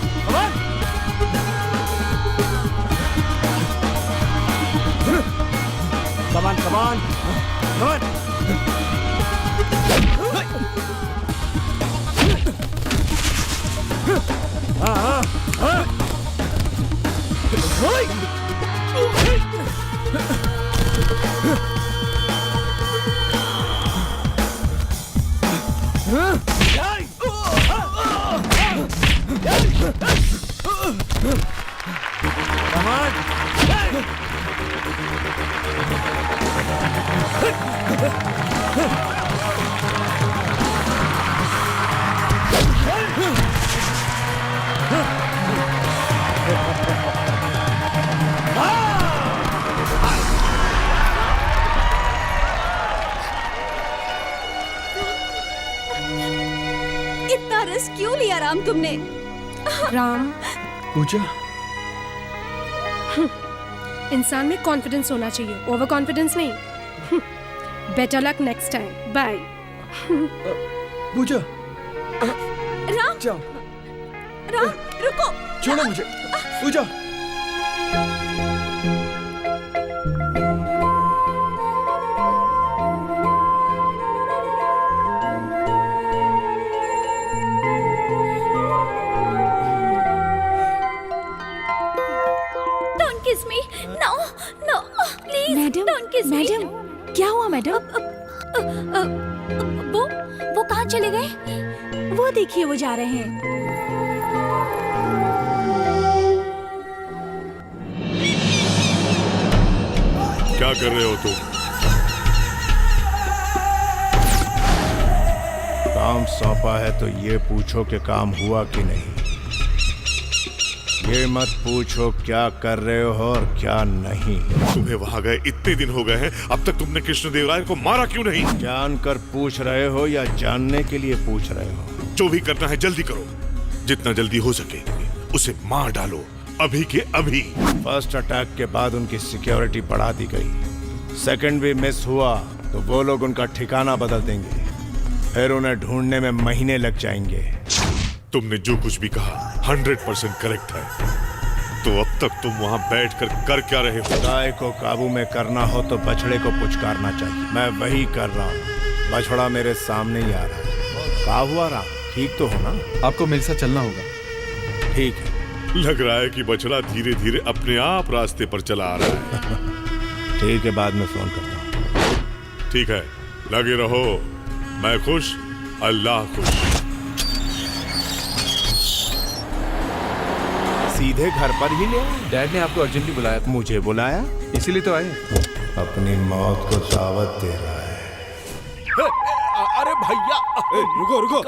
Come on, come on, come on. Come on.
इतना रिस्क क्यों लिया राम तुमने? राम
पूजा,
इंसान में कॉन्फिडेंस होना चाहिए, ओवर कॉन्फिडेंस नहीं। Better luck next time. Bye.
Pooja,
Ram
जाओ।
राम रुको,
छोड़ो मुझे। Pooja,
Don't kiss me. No, no, please.
Madam,
Don't kiss me.
Madam, क्या हुआ मैडम?
वो कहाँ चले गए?
वो देखिए वो जा रहे हैं।
क्या कर रहे हो तुम?
काम सौंपा है तो ये पूछो कि काम हुआ कि नहीं। ये मत पूछो क्या कर रहे हो और क्या नहीं।
तुम्हें वहां गए इतने दिन हो गए हैं, अब तक तुमने कृष्णदेवराय को मारा क्यों नहीं?
जानकर पूछ रहे हो या जानने के लिए पूछ रहे हो?
जो भी करना है जल्दी करो, जितना जल्दी हो सके उसे मार डालो, अभी के अभी।
फर्स्ट अटैक के बाद उनकी सिक्योरिटी बढ़ा दी गई। सेकंड भी मिस हुआ तो वो लोग उनका ठिकाना बदल देंगे, फिर उन्हें ढूंढने में महीने लग जाएंगे।
तुमने जो कुछ भी कहा 100% करेक्ट है। तो अब तक तुम वहां बैठकर कर क्या रहे हो?
गाय को काबू में करना हो तो बछड़े को पुचकारना चाहिए। मैं वही कर रहा हूँ। बछड़ा मेरे सामने ही आ रहा है। क्या हुआ राम, ठीक तो हो ना?
आपको मेरे साथ चलना होगा।
ठीक है।
लग रहा है कि बछड़ा धीरे धीरे अपने आप रास्ते पर चला आ रहा है।
ठीक है, बाद में फोन करता हूँ।
ठीक है, लगे रहो। मैं खुश, अल्लाह खुश।
सीधे घर पर ही ले?
डैड ने आपको अर्जेंटली बुलाया था।
मुझे बुलाया?
इसीलिए तो आए।
अपनी मौत को दावत दे रहा है। अरे भैया,
रुको रुको।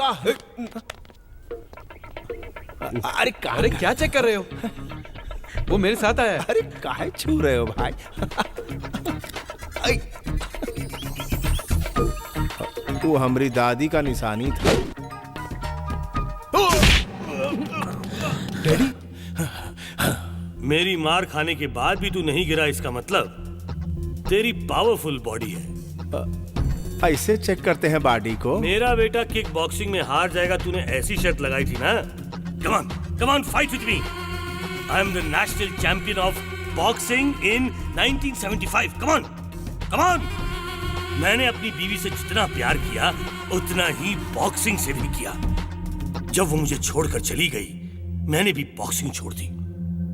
अरे
क्या चेक कर रहे हो? वो मेरे साथ आया है।
अरे काहे छू रहे हो भाई? वो हमारी दादी का निशानी था।
डैडी, मेरी मार खाने के बाद भी तू नहीं गिरा, इसका मतलब तेरी पावरफुल बॉडी है।
ऐसे चेक करते हैं बॉडी को?
मेरा बेटा किक बॉक्सिंग में हार जाएगा, तूने ऐसी शर्त लगाई थी ना। Come on, fight with me. I am the national champion of boxing in 1975. Come on. मैंने अपनी बीवी से जितना प्यार किया, उतना ही बॉक्सिंग से भी किया। जब वो मुझे छोड़कर चली गई, मैंने भी बॉक्सिंग छोड़ दी।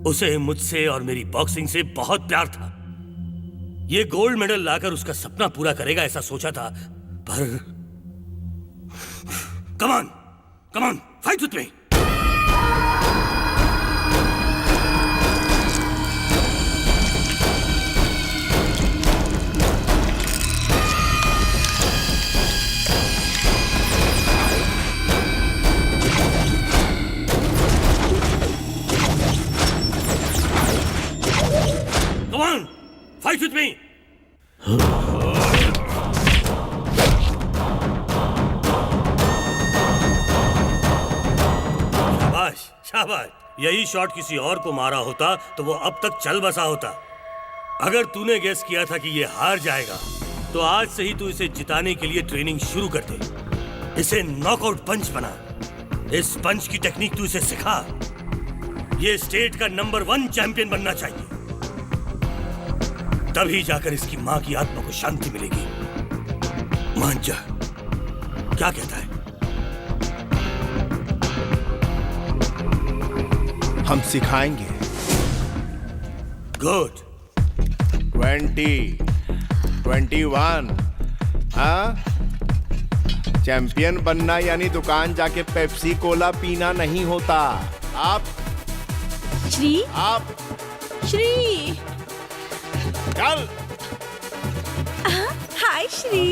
उसे मुझसे और मेरी बॉक्सिंग से बहुत प्यार था। ये गोल्ड मेडल लाकर उसका सपना पूरा करेगा ऐसा सोचा था, पर Come on, fight with me. Come on, fight with me. शाबाश। यही शॉट किसी और को मारा होता तो वो अब तक चल बसा होता। अगर तूने गेस किया था कि ये हार जाएगा, तो आज से ही तू इसे जिताने के लिए ट्रेनिंग शुरू कर दे। इसे नॉकआउट पंच बना। इस पंच की टेक्निक तू इसे सिखा। ये स्टेट का नंबर 1 चैंपियन बनना चाहिए। तभी जाकर इसकी मां की आत्मा को शांति मिलेगी। मान जा, क्या कहता है?
हम सिखाएंगे।
गुड।
20, 21, हाँ? चैंपियन बनना यानी दुकान जाके पेप्सी कोला पीना नहीं होता। आप
श्री
चल।
हाय श्री।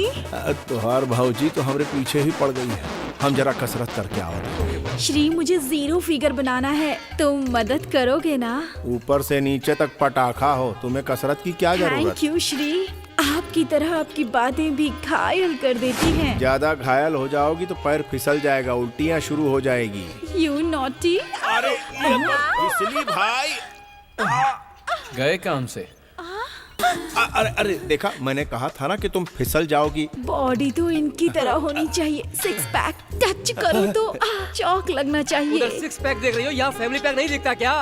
तुहार भाऊजी तो हमारे पीछे ही पड़ गई है। हम जरा कसरत करके आओ।
श्री, मुझे 0 फिगर बनाना है, तुम मदद करोगे ना?
ऊपर से नीचे तक पटाखा हो, तुम्हें कसरत की क्या जरूरत?
Thank you Shri. आपकी तरह आपकी बातें भी घायल कर देती हैं।
ज्यादा घायल हो जाओगी तो पैर फिसल जाएगा, उल्टियाँ शुरू हो जाएगी।
You naughty.
अरे फिसली भाई।
गए काम से?
अरे देखा, मैंने कहा था ना कि तुम फिसल जाओगी।
बॉडी तो इनकी तरह होनी चाहिए। 6 पैक टच करो तो शौक लगना चाहिए।
उधर 6 पैक देख रही हो, यहाँ फैमिली पैक नहीं दिखता क्या?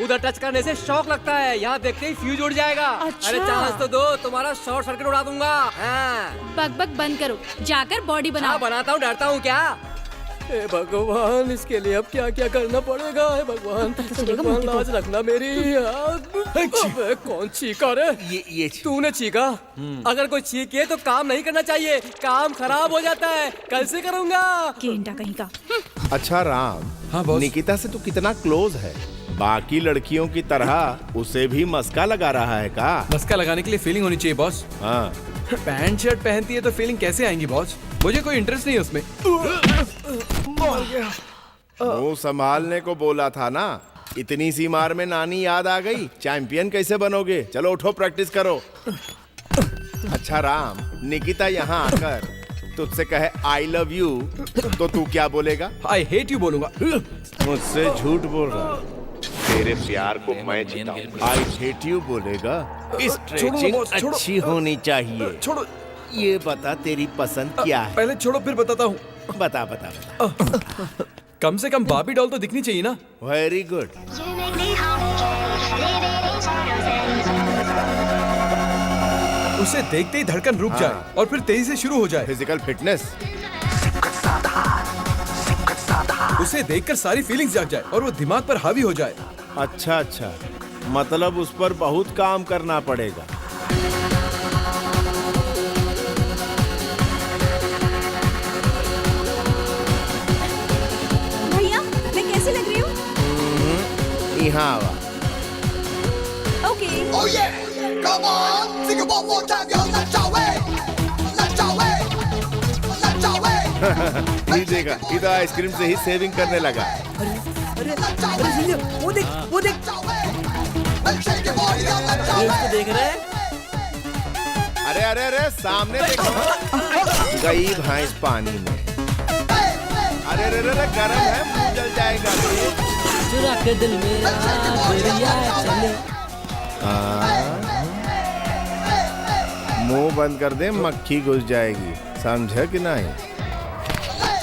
उधर टच करने से शौक लगता है, यहाँ देखते ही फ्यूज उड़ जाएगा।
अच्छा।
अरे चांस तो दो, तुम्हारा शॉर्ट सर्किट उड़ा दूंगा।
बक बंद करो, जाकर बॉडी बनाओ।
बनाता हूँ, डरता हूँ क्या? हे भगवान, इसके लिए अब क्या क्या करना पड़ेगा? हे भगवान, लाज रखना मेरी। अबे कौन चीखा रे? ये तूने चीखा? अगर कोई चीखे तो काम नहीं करना चाहिए, काम खराब हो जाता है। कल से करूंगा।
गेंडा कहीं का।
अच्छा राम,
हाँ बॉस।
निकिता से तू कितना क्लोज है? बाकी लड़कियों की तरह उसे भी मस्का लगा रहा है का?
मस्का लगाने के लिए फीलिंग होनी चाहिए बॉस।
हाँ।
पैंट शर्ट पहनती है तो फीलिंग कैसे आएंगी बॉस? मुझे कोई इंटरेस्ट नहीं है उसमें।
मुंह संभालने को बोला था ना। इतनी सी मार में नानी याद आ गई। चैंपियन कैसे बनोगे? चलो उठो, प्रैक्टिस करो। अच्छा राम, निकिता यहाँ आकर तुझसे कहे आई लव यू तो तू क्या बोलेगा?
आई हेट यू बोलूंगा।
मुझसे झूठ बोल रहा है। तेरे प्यार को मैं जीताऊंगा। आई हेट यू बोलेगा। स्ट्रेचिंग अच्छी होनी चाहिए।
छोड़ो।
ये बता तेरी पसंद क्या है?
पहले छोड़ो फिर बताता हूँ।
बता।
कम से कम बाबी डॉल तो दिखनी चाहिए ना।
Very good.
उसे देखते ही धड़कन रुक जाए और फिर तेजी से शुरू हो जाए।
Physical fitness.
उसे देखकर सारी फीलिंग्स जाग जाए और वो दिमाग पर हावी हो जाए।
अच्छा अच्छा, मतलब उस पर बहुत काम करना पड़ेगा।
भैया मैं कैसी लग रही हूँ?
यहाँ आवा।
Okay.
Oh yeah, come on, sing it one more time, yo. Let's go away, let's go away, let's go away.
ये देखा, ये तो आइसक्रीम से ही सेविंग करने लगा।
अरे वो देख उसको देख रहे हैं?
अरे अरे अरे सामने देखो, गई भैंस पानी में। अरे अरे अरे गरम है, मुंह जल जाएगा।
चुरा के दिल मेरा दरिया चले।
मुंह बंद कर दे, मक्खी घुस जाएगी, समझा कि नहीं?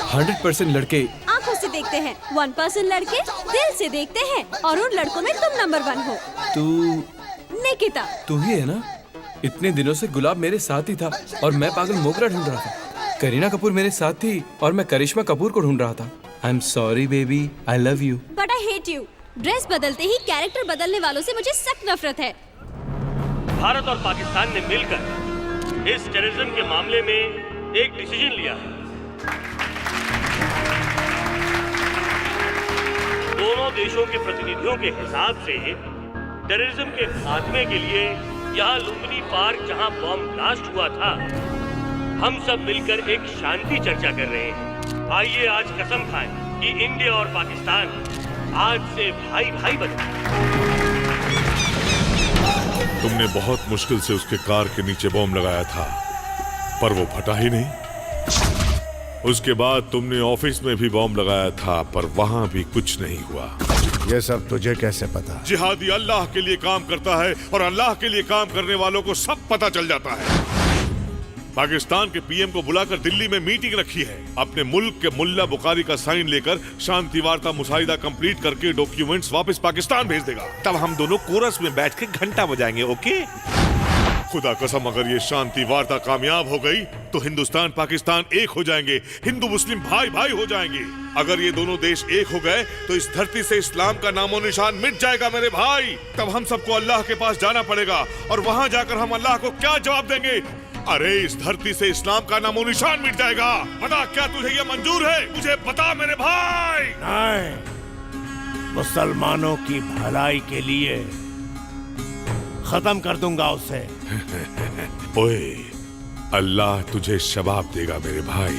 100% लड़के
आंखों से देखते हैं, 1% लड़के दिल से देखते हैं, और उन लड़कों में तुम नंबर 1 हो।
तू
निकिता।
तू ही है ना? इतने दिनों से गुलाब मेरे साथ ही था और मैं पागल मोगरा ढूंढ रहा था। करीना कपूर मेरे साथ थी और मैं करिश्मा कपूर को ढूंढ रहा था। I am sorry baby, I love you.
But I hate you. Dress बदलते ही कैरेक्टर बदलने वालों से मुझे सख्त नफरत है।
भारत और पाकिस्तान ने मिलकर इस टेररिज्म के मामले में एक डिसीजन लिया है। दोनों देशों के प्रतिनिधियों के हिसाब से टेररिज्म के खात्मे के लिए यहाँ लुम्बिनी पार्क जहाँ बॉम्ब ब्लास्ट हुआ था, हम सब मिलकर एक शांति चर्चा कर रहे हैं। आइए आज कसम खाएं कि इंडिया और पाकिस्तान आज से भाई भाई बने।
तुमने बहुत मुश्किल से उसके कार के नीचे बॉम्ब लगाया था, पर वो फटा ही नहीं। उसके बाद तुमने ऑफिस में भी बॉम्ब लगाया था, पर वहां भी कुछ नहीं हुआ।
ये सब तुझे कैसे पता?
जिहादी अल्लाह के लिए काम करता है और अल्लाह के लिए काम करने वालों को सब पता चल जाता है। पाकिस्तान के पीएम को बुलाकर दिल्ली में मीटिंग रखी है। अपने मुल्क के मुल्ला बुखारी का साइन लेकर शांति वार्ता मुसाहिदा कंप्लीट करके डॉक्यूमेंट्स वापस पाकिस्तान भेज देगा। तब हम दोनों कोरस में बैठ के घंटा बजाएंगे। ओके? खुदा कसम, अगर ये शांति वार्ता कामयाब हो गई तो हिंदुस्तान पाकिस्तान एक हो जाएंगे, हिंदू मुस्लिम भाई भाई हो जाएंगे। अगर ये दोनों देश एक हो गए तो इस धरती से इस्लाम का नामो निशान मिट जाएगा मेरे भाई। तब हम सबको अल्लाह के पास जाना पड़ेगा और वहां जाकर हम अल्लाह को क्या जवाब देंगे? अरे इस धरती से इस्लाम का नामो निशान मिट जाएगा। बता, क्या तुझे ये मंजूर है? मुझे बता मेरे भाई।
नहीं, मुसलमानों की भलाई के लिए खत्म कर दूंगा उसे।
ओए, अल्लाह तुझे शबाब देगा मेरे भाई।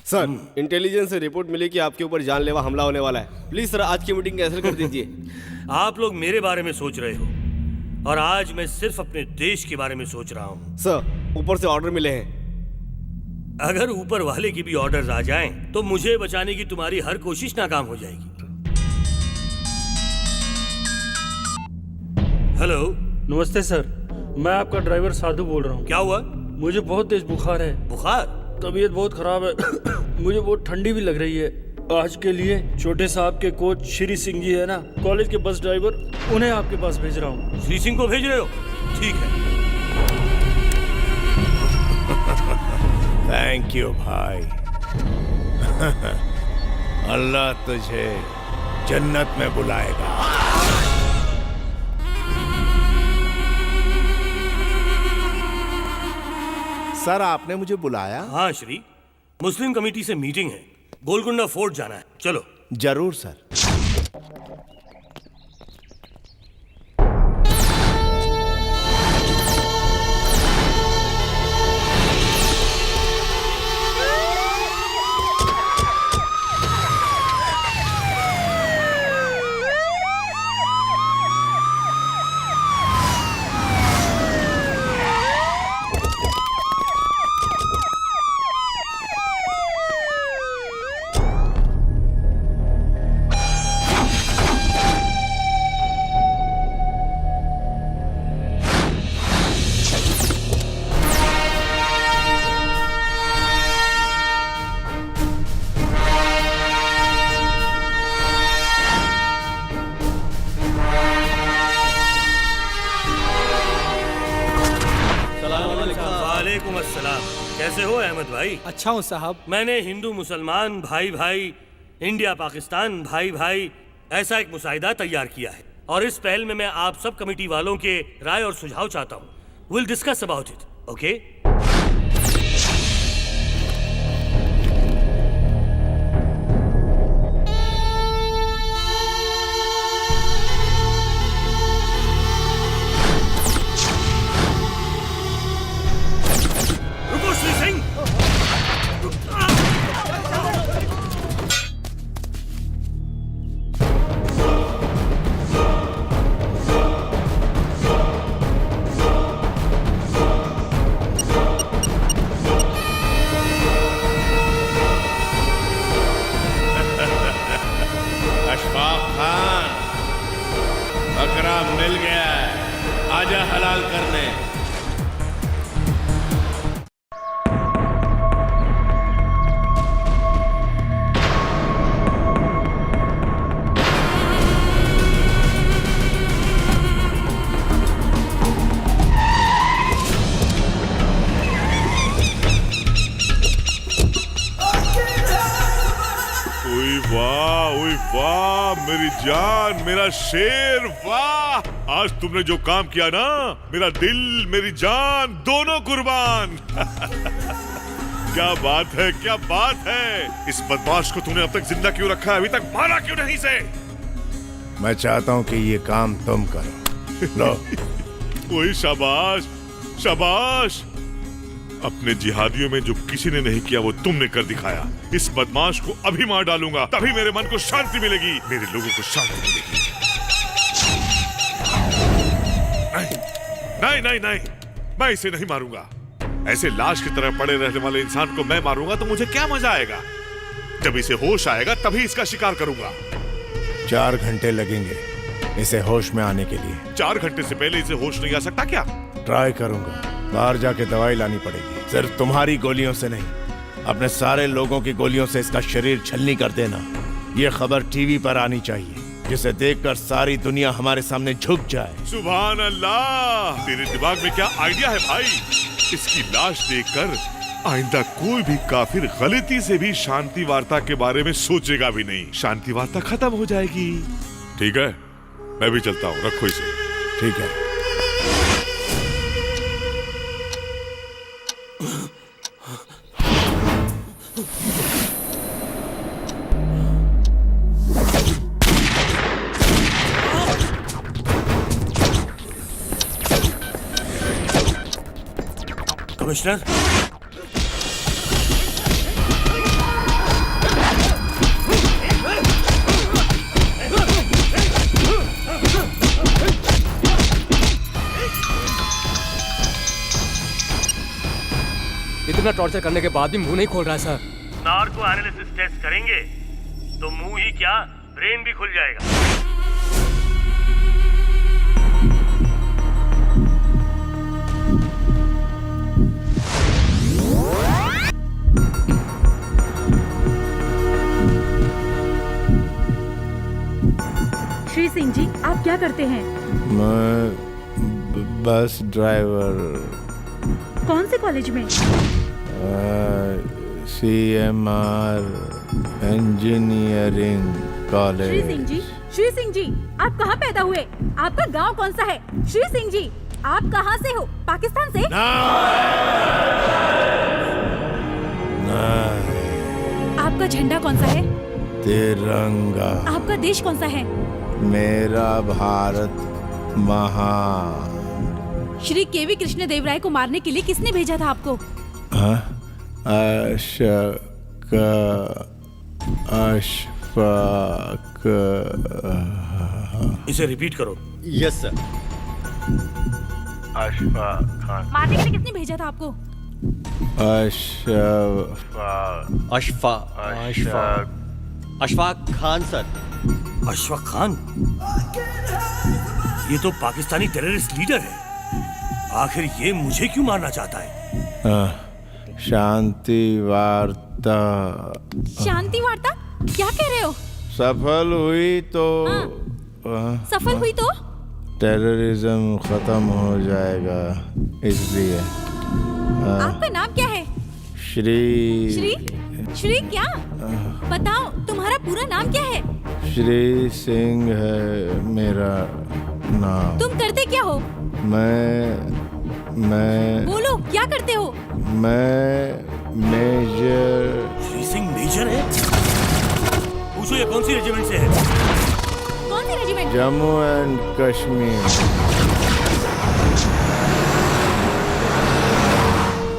सर, इंटेलिजेंस से रिपोर्ट मिली कि आपके ऊपर जानलेवा हमला होने वाला है। प्लीज सर, आज की मीटिंग कैंसिल कर दीजिए।
आप लोग मेरे बारे में सोच रहे हो और आज मैं सिर्फ अपने देश के बारे में सोच रहा हूँ।
सर, ऊपर से ऑर्डर मिले हैं।
अगर ऊपर वाले की भी ऑर्डर्स आ जाएं, तो मुझे बचाने की तुम्हारी हर कोशिश नाकाम हो जाएगी। हेलो।
नमस्ते सर, मैं आपका ड्राइवर साधु बोल रहा हूँ।
क्या हुआ?
मुझे बहुत तेज बुखार है।
बुखार?
तबीयत बहुत खराब है। मुझे बहुत ठंडी भी लग रही है। आज के लिए छोटे साहब के कोच श्री सिंह जी है ना, कॉलेज के बस ड्राइवर, उन्हें आपके पास भेज रहा हूँ।
श्री सिंह को भेज रहे हो? ठीक है।
थैंक यू भाई। अल्लाह तुझे जन्नत में बुलाएगा। सर, आपने मुझे बुलाया?
हाँ श्री, मुस्लिम कमेटी से मीटिंग है, गोलकुंडा फोर्ट जाना है। चलो।
जरूर सर।
भाई?
अच्छा हूँ साहब।
मैंने हिंदू मुसलमान भाई भाई, इंडिया पाकिस्तान भाई भाई ऐसा एक मुसाहिदा तैयार किया है और इस पहल में मैं आप सब कमेटी वालों के राय और सुझाव चाहता हूँ। Will discuss about it, okay? रुको श्री सिंह।
अशफाक खान, बकरा मिल गया है, आजा हलाल करने।
ओए वाह मेरी जान, मेरा शेर, वाह! आज तुमने जो काम किया ना, मेरा दिल मेरी जान दोनों कुर्बान। क्या बात है, क्या बात है। इस बदमाश को तूने अब तक जिंदा क्यों रखा है? अभी तक मारा क्यों नहीं से?
मैं चाहता हूं कि ये काम तुम करो। लो।
ओए शाबाश, शाबाश। अपने जिहादियों में जो किसी ने नहीं किया वो तुमने कर दिखाया। इस बदमाश को अभी मार डालूंगा, तभी मेरे मन को शांति मिलेगी, मेरे लोगों को शांति मिलेगी। नहीं नहीं नहीं नहीं, मैं इसे नहीं मारूंगा। ऐसे लाश की तरह पड़े रहने वाले इंसान को मैं मारूंगा तो मुझे क्या मजा आएगा? जब इसे होश आएगा तभी इसका शिकार करूंगा।
4 घंटे लगेंगे इसे होश में आने के लिए।
4 घंटे से पहले इसे होश नहीं आ सकता क्या?
ट्राई करूंगा। बाहर जाके दवाई लानी पड़ेगी। सिर्फ तुम्हारी गोलियों से नहीं, अपने सारे लोगों की गोलियों से इसका शरीर छलनी कर देना। ये खबर टीवी पर आनी चाहिए, जिसे देखकर सारी दुनिया हमारे सामने झुक जाए।
सुभान अल्लाह, तेरे दिमाग में क्या आइडिया है भाई? इसकी लाश देखकर आइंदा कोई भी काफिर गलती से भी शांति वार्ता के बारे में सोचेगा भी नहीं। शांति वार्ता खत्म हो जाएगी। ठीक है, मैं भी चलता हूँ, रखो इसे।
ठीक है।
कमिश्नर,
इतना टॉर्चर करने के बाद भी मुंह नहीं खोल रहा है सर।
नार्को एनालिसिस टेस्ट करेंगे तो मुंह ही क्या, ब्रेन भी खुल जाएगा।
श्री सिंह जी, आप क्या करते हैं?
मैं बस ड्राइवर।
कौन से कॉलेज में?
CMR engineering college.
Shri Singh ji, आप कहाँ पैदा हुए? आपका गांव कौन सा है? श्री सिंह जी, आप कहाँ से हो? पाकिस्तान से? आपका झंडा कौन सा है?
तिरंगा।
आपका देश कौन सा है?
मेरा भारत महान।
श्री केवी कृष्णदेवराय को मारने के लिए किसने भेजा था आपको?
अशफाक।
इसे रिपीट करो।
Yes sir.
अशफाक खान।
मारने के लिए किसने भेजा था आपको?
अशफाक खान सर।
अशफाक खान? ये तो पाकिस्तानी टेररिस्ट लीडर है। आखिर ये मुझे क्यों मारना चाहता है?
शांति वार्ता।
शांति वार्ता? क्या कह रहे हो?
सफल हुई तो
सफल हुई तो
टेररिज्म खत्म हो जाएगा, इसलिए।
आपका नाम क्या है? श्री श्री क्या? बताओ तुम्हारा पूरा नाम क्या है?
श्री सिंह है मेरा नाम।
तुम करते क्या हो?
मैं
बोलो क्या करते हो?
मैं मेजर।
श्री सिंह मेजर है? पूछो ये कौन सी रेजिमेंट से है?
कौन सी regiment?
Jammu and Kashmir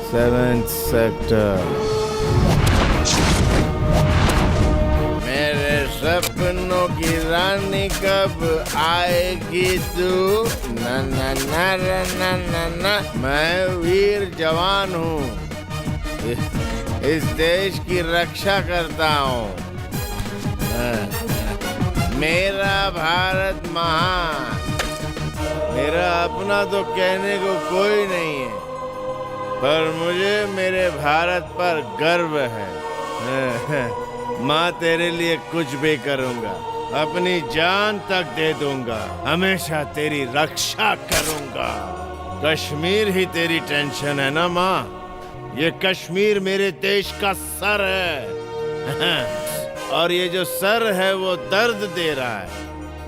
7th sector. मेरे सपनों की रानी कब आएगी तू? ना ना ना ना ना ना। मैं वीर जवान हूँ, इस देश की रक्षा करता हूँ। मेरा भारत महान। मेरा अपना तो कहने को कोई नहीं है, पर मुझे मेरे भारत पर गर्व है। माँ तेरे लिए कुछ भी करूँगा, अपनी जान तक दे दूंगा, हमेशा तेरी रक्षा करूँगा। कश्मीर ही तेरी टेंशन है ना माँ? ये कश्मीर मेरे देश का सर है और ये जो सर है वो दर्द दे रहा है।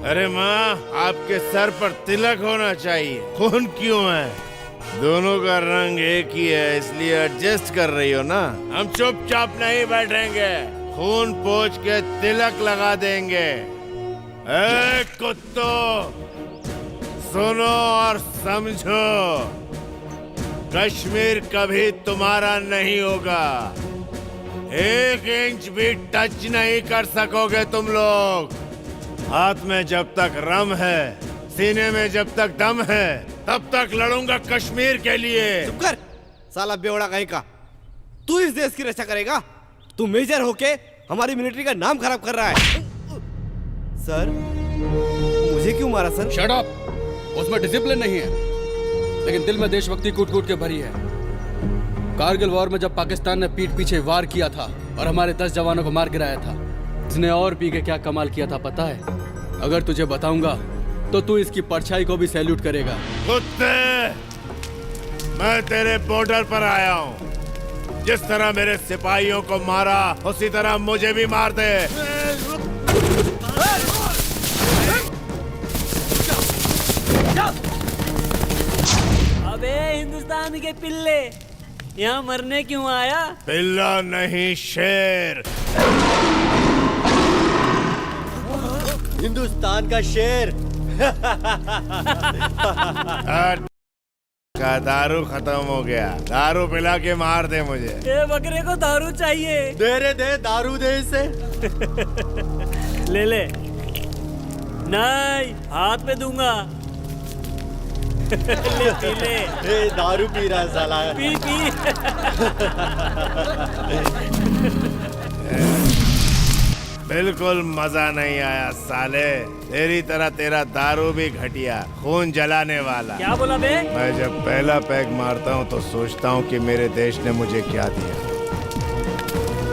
अरे माँ, आपके सर पर तिलक होना चाहिए, खून क्यों है? दोनों का रंग एक ही है, इसलिए एडजस्ट कर रही हो ना? हम चुपचाप नहीं बैठेंगे, खून पोंछ के तिलक लगा देंगे। ए कुत्तों, सुनो और समझो, कश्मीर कभी तुम्हारा नहीं होगा। 1 इंच भी टच नहीं कर सकोगे तुम लोग। हाथ में जब तक रम है, सीने में जब तक दम है, तब तक लड़ूंगा कश्मीर के लिए।
चुप कर साला बेवड़ा कहीं का। तू इस देश की रक्षा करेगा? तू मेजर होके हमारी मिलिट्री का नाम खराब कर रहा है। सर, मुझे क्यों मारा सर?
Shut up! उसमें डिसिप्लिन नहीं है, लेकिन दिल में देशभक्ति कूट कूट के भरी है। कारगिल वॉर में जब पाकिस्तान ने पीठ पीछे वार किया था और हमारे 10 जवानों को मार गिराया था, इसने और पी के क्या कमाल किया था पता है? अगर तुझे बताऊंगा तो तू इसकी परछाई को भी सैल्यूट करेगा।
कुत्ते, मैं तेरे बॉर्डर पर आया हूँ। जिस तरह मेरे सिपाहियों को मारा, उसी तरह मुझे भी मार दे।
अबे हिंदुस्तान के पिल्ले, यहाँ मरने क्यों आया?
पिल्ला नहीं, शेर।
हिंदुस्तान का शेर।
का दारू खत्म हो गया, दारू पिला के मार दे मुझे।
ये बकरे को दारू चाहिए।
दे दारू दे इसे।
ले ले। नहीं, हाथ पे दूंगा। ले पी ले।
ए, दारू पी रहा है साला।
P P.
बिल्कुल मजा नहीं आया साले। तेरी तरह तेरा दारू भी घटिया, खून जलाने वाला।
क्या बोला बे?
मैं जब पहला पैग मारता हूँ तो सोचता हूँ कि मेरे देश ने मुझे क्या दिया।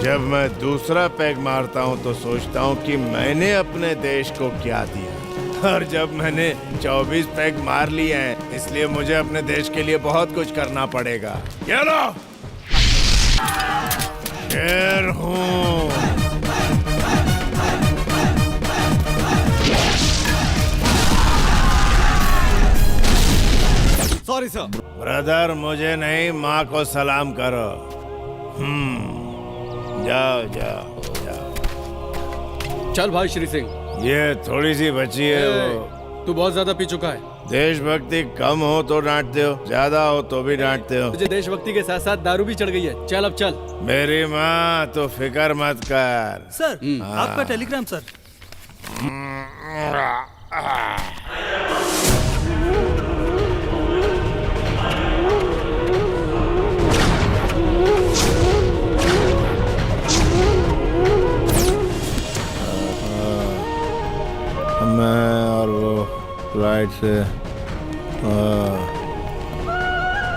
जब मैं दूसरा पैग मारता हूँ तो सोचता हूँ कि मैंने अपने देश को क्या दिया। और जब मैंने 24 पैग मार लिए हैं, इसलिए मुझे अपने देश के लिए बहुत कुछ करना पड़ेगा। ये लो, शेर हूँ।
Sorry sir.
ब्रदर, मुझे नहीं, माँ को सलाम करो। जाओ जाओ जाओ।
चल भाई श्री सिंह।
ये थोड़ी सी बची है वो।
तू बहुत ज्यादा पी चुका है।
देशभक्ति कम हो तो डांटते हो, ज्यादा हो तो भी डांटते हो।
तुझे देशभक्ति के साथ साथ दारू भी चढ़ गई है। चल अब चल।
मेरी माँ तो फिक्र मत कर।
सर, आपका टेलीग्राम सर।
मैं और वो फ्लाइट से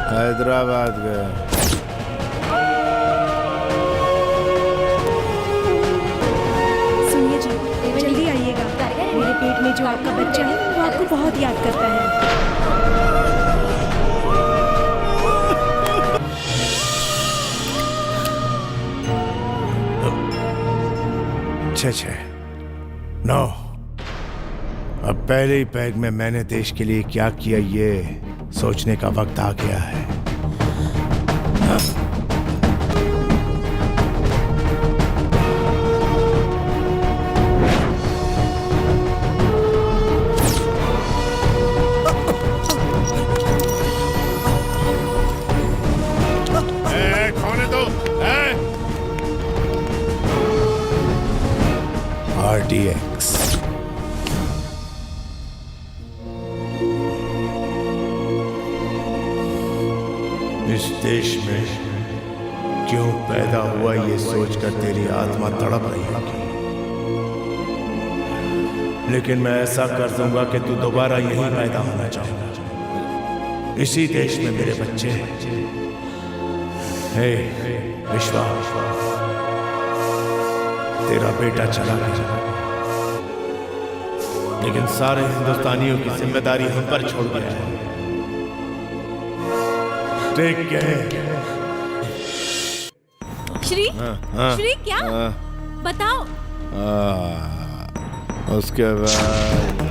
हैदराबाद गए।
सुनिए जी, जल्दी आइएगा। मेरे पेट में जो आपका बच्चा है वो आपको बहुत याद करता है।
छः 9। अब पहले ही पैग में मैंने देश के लिए क्या किया ये सोचने का वक्त आ गया है। RDX इस देश में क्यों पैदा हुआ ये सोचकर तेरी आत्मा तड़प रही होगी, लेकिन मैं ऐसा कर दूंगा कि तू दोबारा यहीं पैदा होना चाहेगा। इसी देश में मेरे बच्चे हैं। हे विश्वा, तेरा बेटा चला गया, लेकिन सारे हिंदुस्तानियों की जिम्मेदारी हम पर छोड़ गया है। Take care.
श्री श्री क्या बताओ।
उसके बाद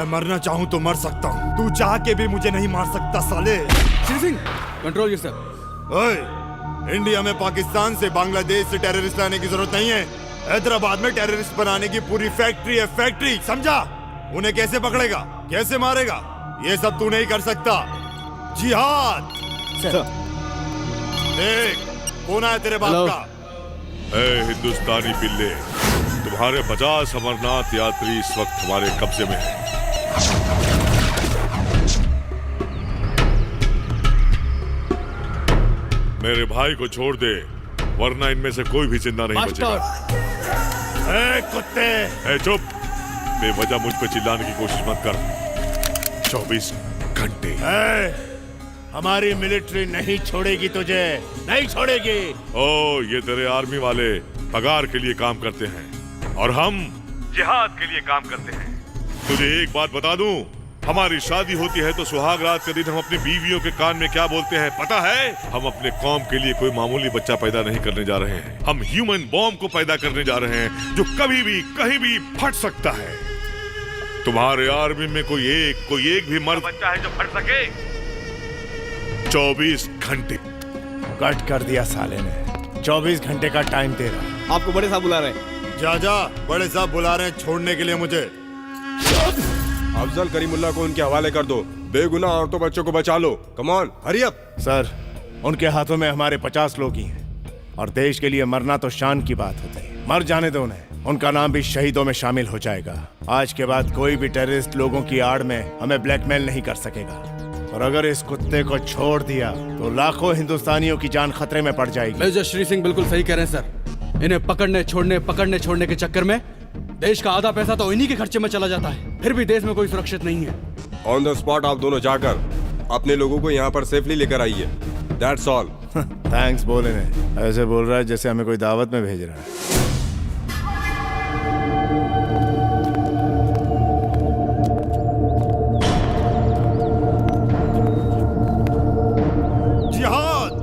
मरना चाहूं तो मर सकता हूं, तू चाह के भी मुझे नहीं मार सकता साले।
Shri Singh, control yourself.
ओए, इंडिया में पाकिस्तान से बांग्लादेश से टेररिस्ट लाने की जरूरत नहीं है। हैदराबाद में टेररिस्ट बनाने की पूरी फैक्ट्री है, फैक्ट्री, समझा? उन्हें कैसे पकड़ेगा, कैसे मारेगा, ये सब तू नहीं कर सकता। जिहाद। देख, कौन है तेरे बाप का?
ए हिंदुस्तानी पिल्ले, तुम्हारे 50 अमरनाथ यात्री इस वक्त हमारे कब्जे में हैं। मेरे भाई को छोड़ दे, वरना इनमें से कोई भी जिंदा नहीं बचेगा।
ए कुत्ते!
ए चुप! बेवजह मुझ पे चिल्लाने की कोशिश मत कर। 24 घंटे।
हमारी मिलिट्री नहीं छोड़ेगी तुझे, नहीं छोड़ेगी।
ओ, ये तेरे आर्मी वाले पगार के लिए काम करते हैं और हम जिहाद के लिए काम करते हैं। तुझे एक बात बता दूं, हमारी शादी होती है तो सुहाग रात के दिन हम अपनी बीवियों के कान में क्या बोलते हैं पता है? हम अपने कौम के लिए कोई मामूली बच्चा पैदा नहीं करने जा रहे हैं, हम ह्यूमन बॉम्ब को पैदा करने जा रहे हैं जो कभी भी कहीं भी फट सकता है। तुम्हारे आर्मी में कोई एक भी मर्द बच्चा है जो फट सके? 24 घंटे।
कट कर दिया साले ने। 24 घंटे का टाइम दे रहा।
आपको बड़े साहब बुला रहे हैं।
जा बड़े साहब बुला रहे हैं छोड़ने के लिए मुझे।
अफजल करीमुल्लाह को उनके हवाले कर दो, बेगुनाह औरतों बच्चों को बचा लो। Come on, hurry up.
Sir, उनके हाथों में हमारे 50 लोग ही हैं और देश के लिए मरना तो शान की बात होती है। मर जाने दो उन्हें, उनका नाम भी शहीदों में शामिल हो जाएगा। आज के बाद कोई भी टेररिस्ट लोगों की आड़ में हमें ब्लैकमेल नहीं कर सकेगा। और अगर इस कुत्ते को छोड़ दिया तो लाखों हिंदुस्तानियों की जान खतरे में पड़ जाएगी।
मेजर श्री सिंह बिल्कुल सही कह रहे हैं सर। इन्हें पकड़ने छोड़ने के चक्कर में देश का आधा पैसा तो इन्हीं के खर्चे में चला जाता है। फिर भी देश में कोई सुरक्षित नहीं है।
ऑन द स्पॉट आप दोनों जाकर अपने लोगों को यहाँ पर सेफली लेकर आइए। That's all.
थैंक्स बोले ने, ऐसे बोल रहा है जैसे हमें कोई दावत में भेज रहा है।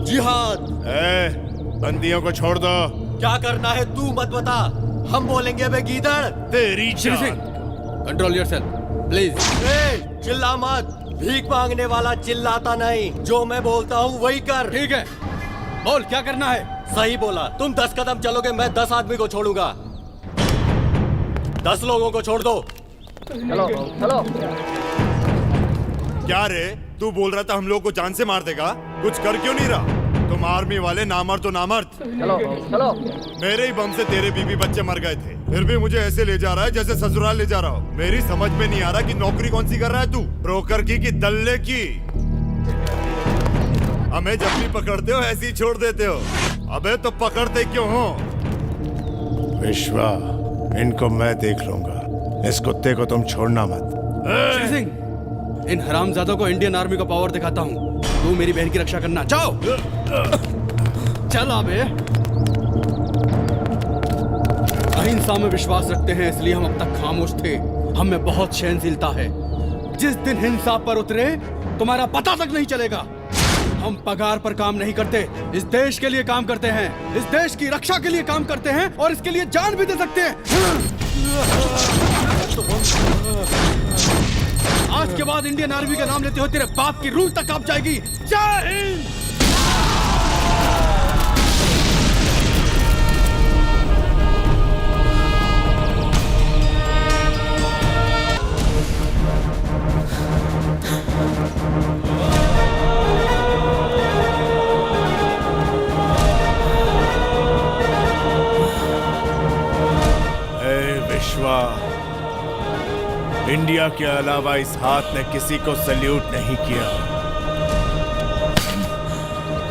जिहाद
बंदियों को छोड़ दो।
क्या करना है तू मत बता, हम बोलेंगे बे गीदड़।
तेरी
Shri Singh, control yourself please.
चिल्ला मत, भीख मांगने वाला चिल्लाता नहीं, जो मैं बोलता हूँ वही कर।
ठीक है, बोल क्या करना है।
सही बोला, तुम 10 कदम चलोगे मैं 10 आदमी को छोड़ूंगा। 10 लोगों को छोड़ दो।
चलो चलो।
क्या रे, तू बोल रहा था हम लोग को जान से मार देगा, कुछ कर क्यों नहीं रहा? तुम आर्मी वाले नामर्द तो नामर्द।
चलो चलो।
मेरे ही बम से तेरे बीबी बच्चे मर गए थे, फिर भी मुझे ऐसे ले जा रहा है जैसे ससुराल ले जा रहा हो। मेरी समझ में नहीं आ रहा कि नौकरी कौन सी कर रहा है तू, ब्रोकर की कि दल्ले की? हमें जब भी पकड़ते हो ऐसे ही छोड़ देते हो। अबे तो पकड़ते क्यों हो?
विश्वा, इनको मैं देख लूंगा, इस कुत्ते को तुम छोड़ना मत।
श्री सिंह, इन हरामजादों को इंडियन आर्मी का पावर दिखाता हूँ। तू मेरी बहन की रक्षा करना। जाओ चल अबे। अहिंसा में विश्वास रखते हैं इसलिए हम अब तक खामोश थे। हम में बहुत सहनशीलता है। जिस दिन हिंसा पर उतरे तुम्हारा पता तक नहीं चलेगा। हम पगार पर काम नहीं करते, इस देश के लिए काम करते हैं, इस देश की रक्षा के लिए काम करते हैं और इसके लिए जान भी दे सकते हैं। आज के बाद इंडियन आर्मी का नाम लेते हो तेरे बाप की रूह तक कांप जाएगी। जय हिंद।
इंडिया के अलावा इस हाथ ने किसी को सल्यूट नहीं किया।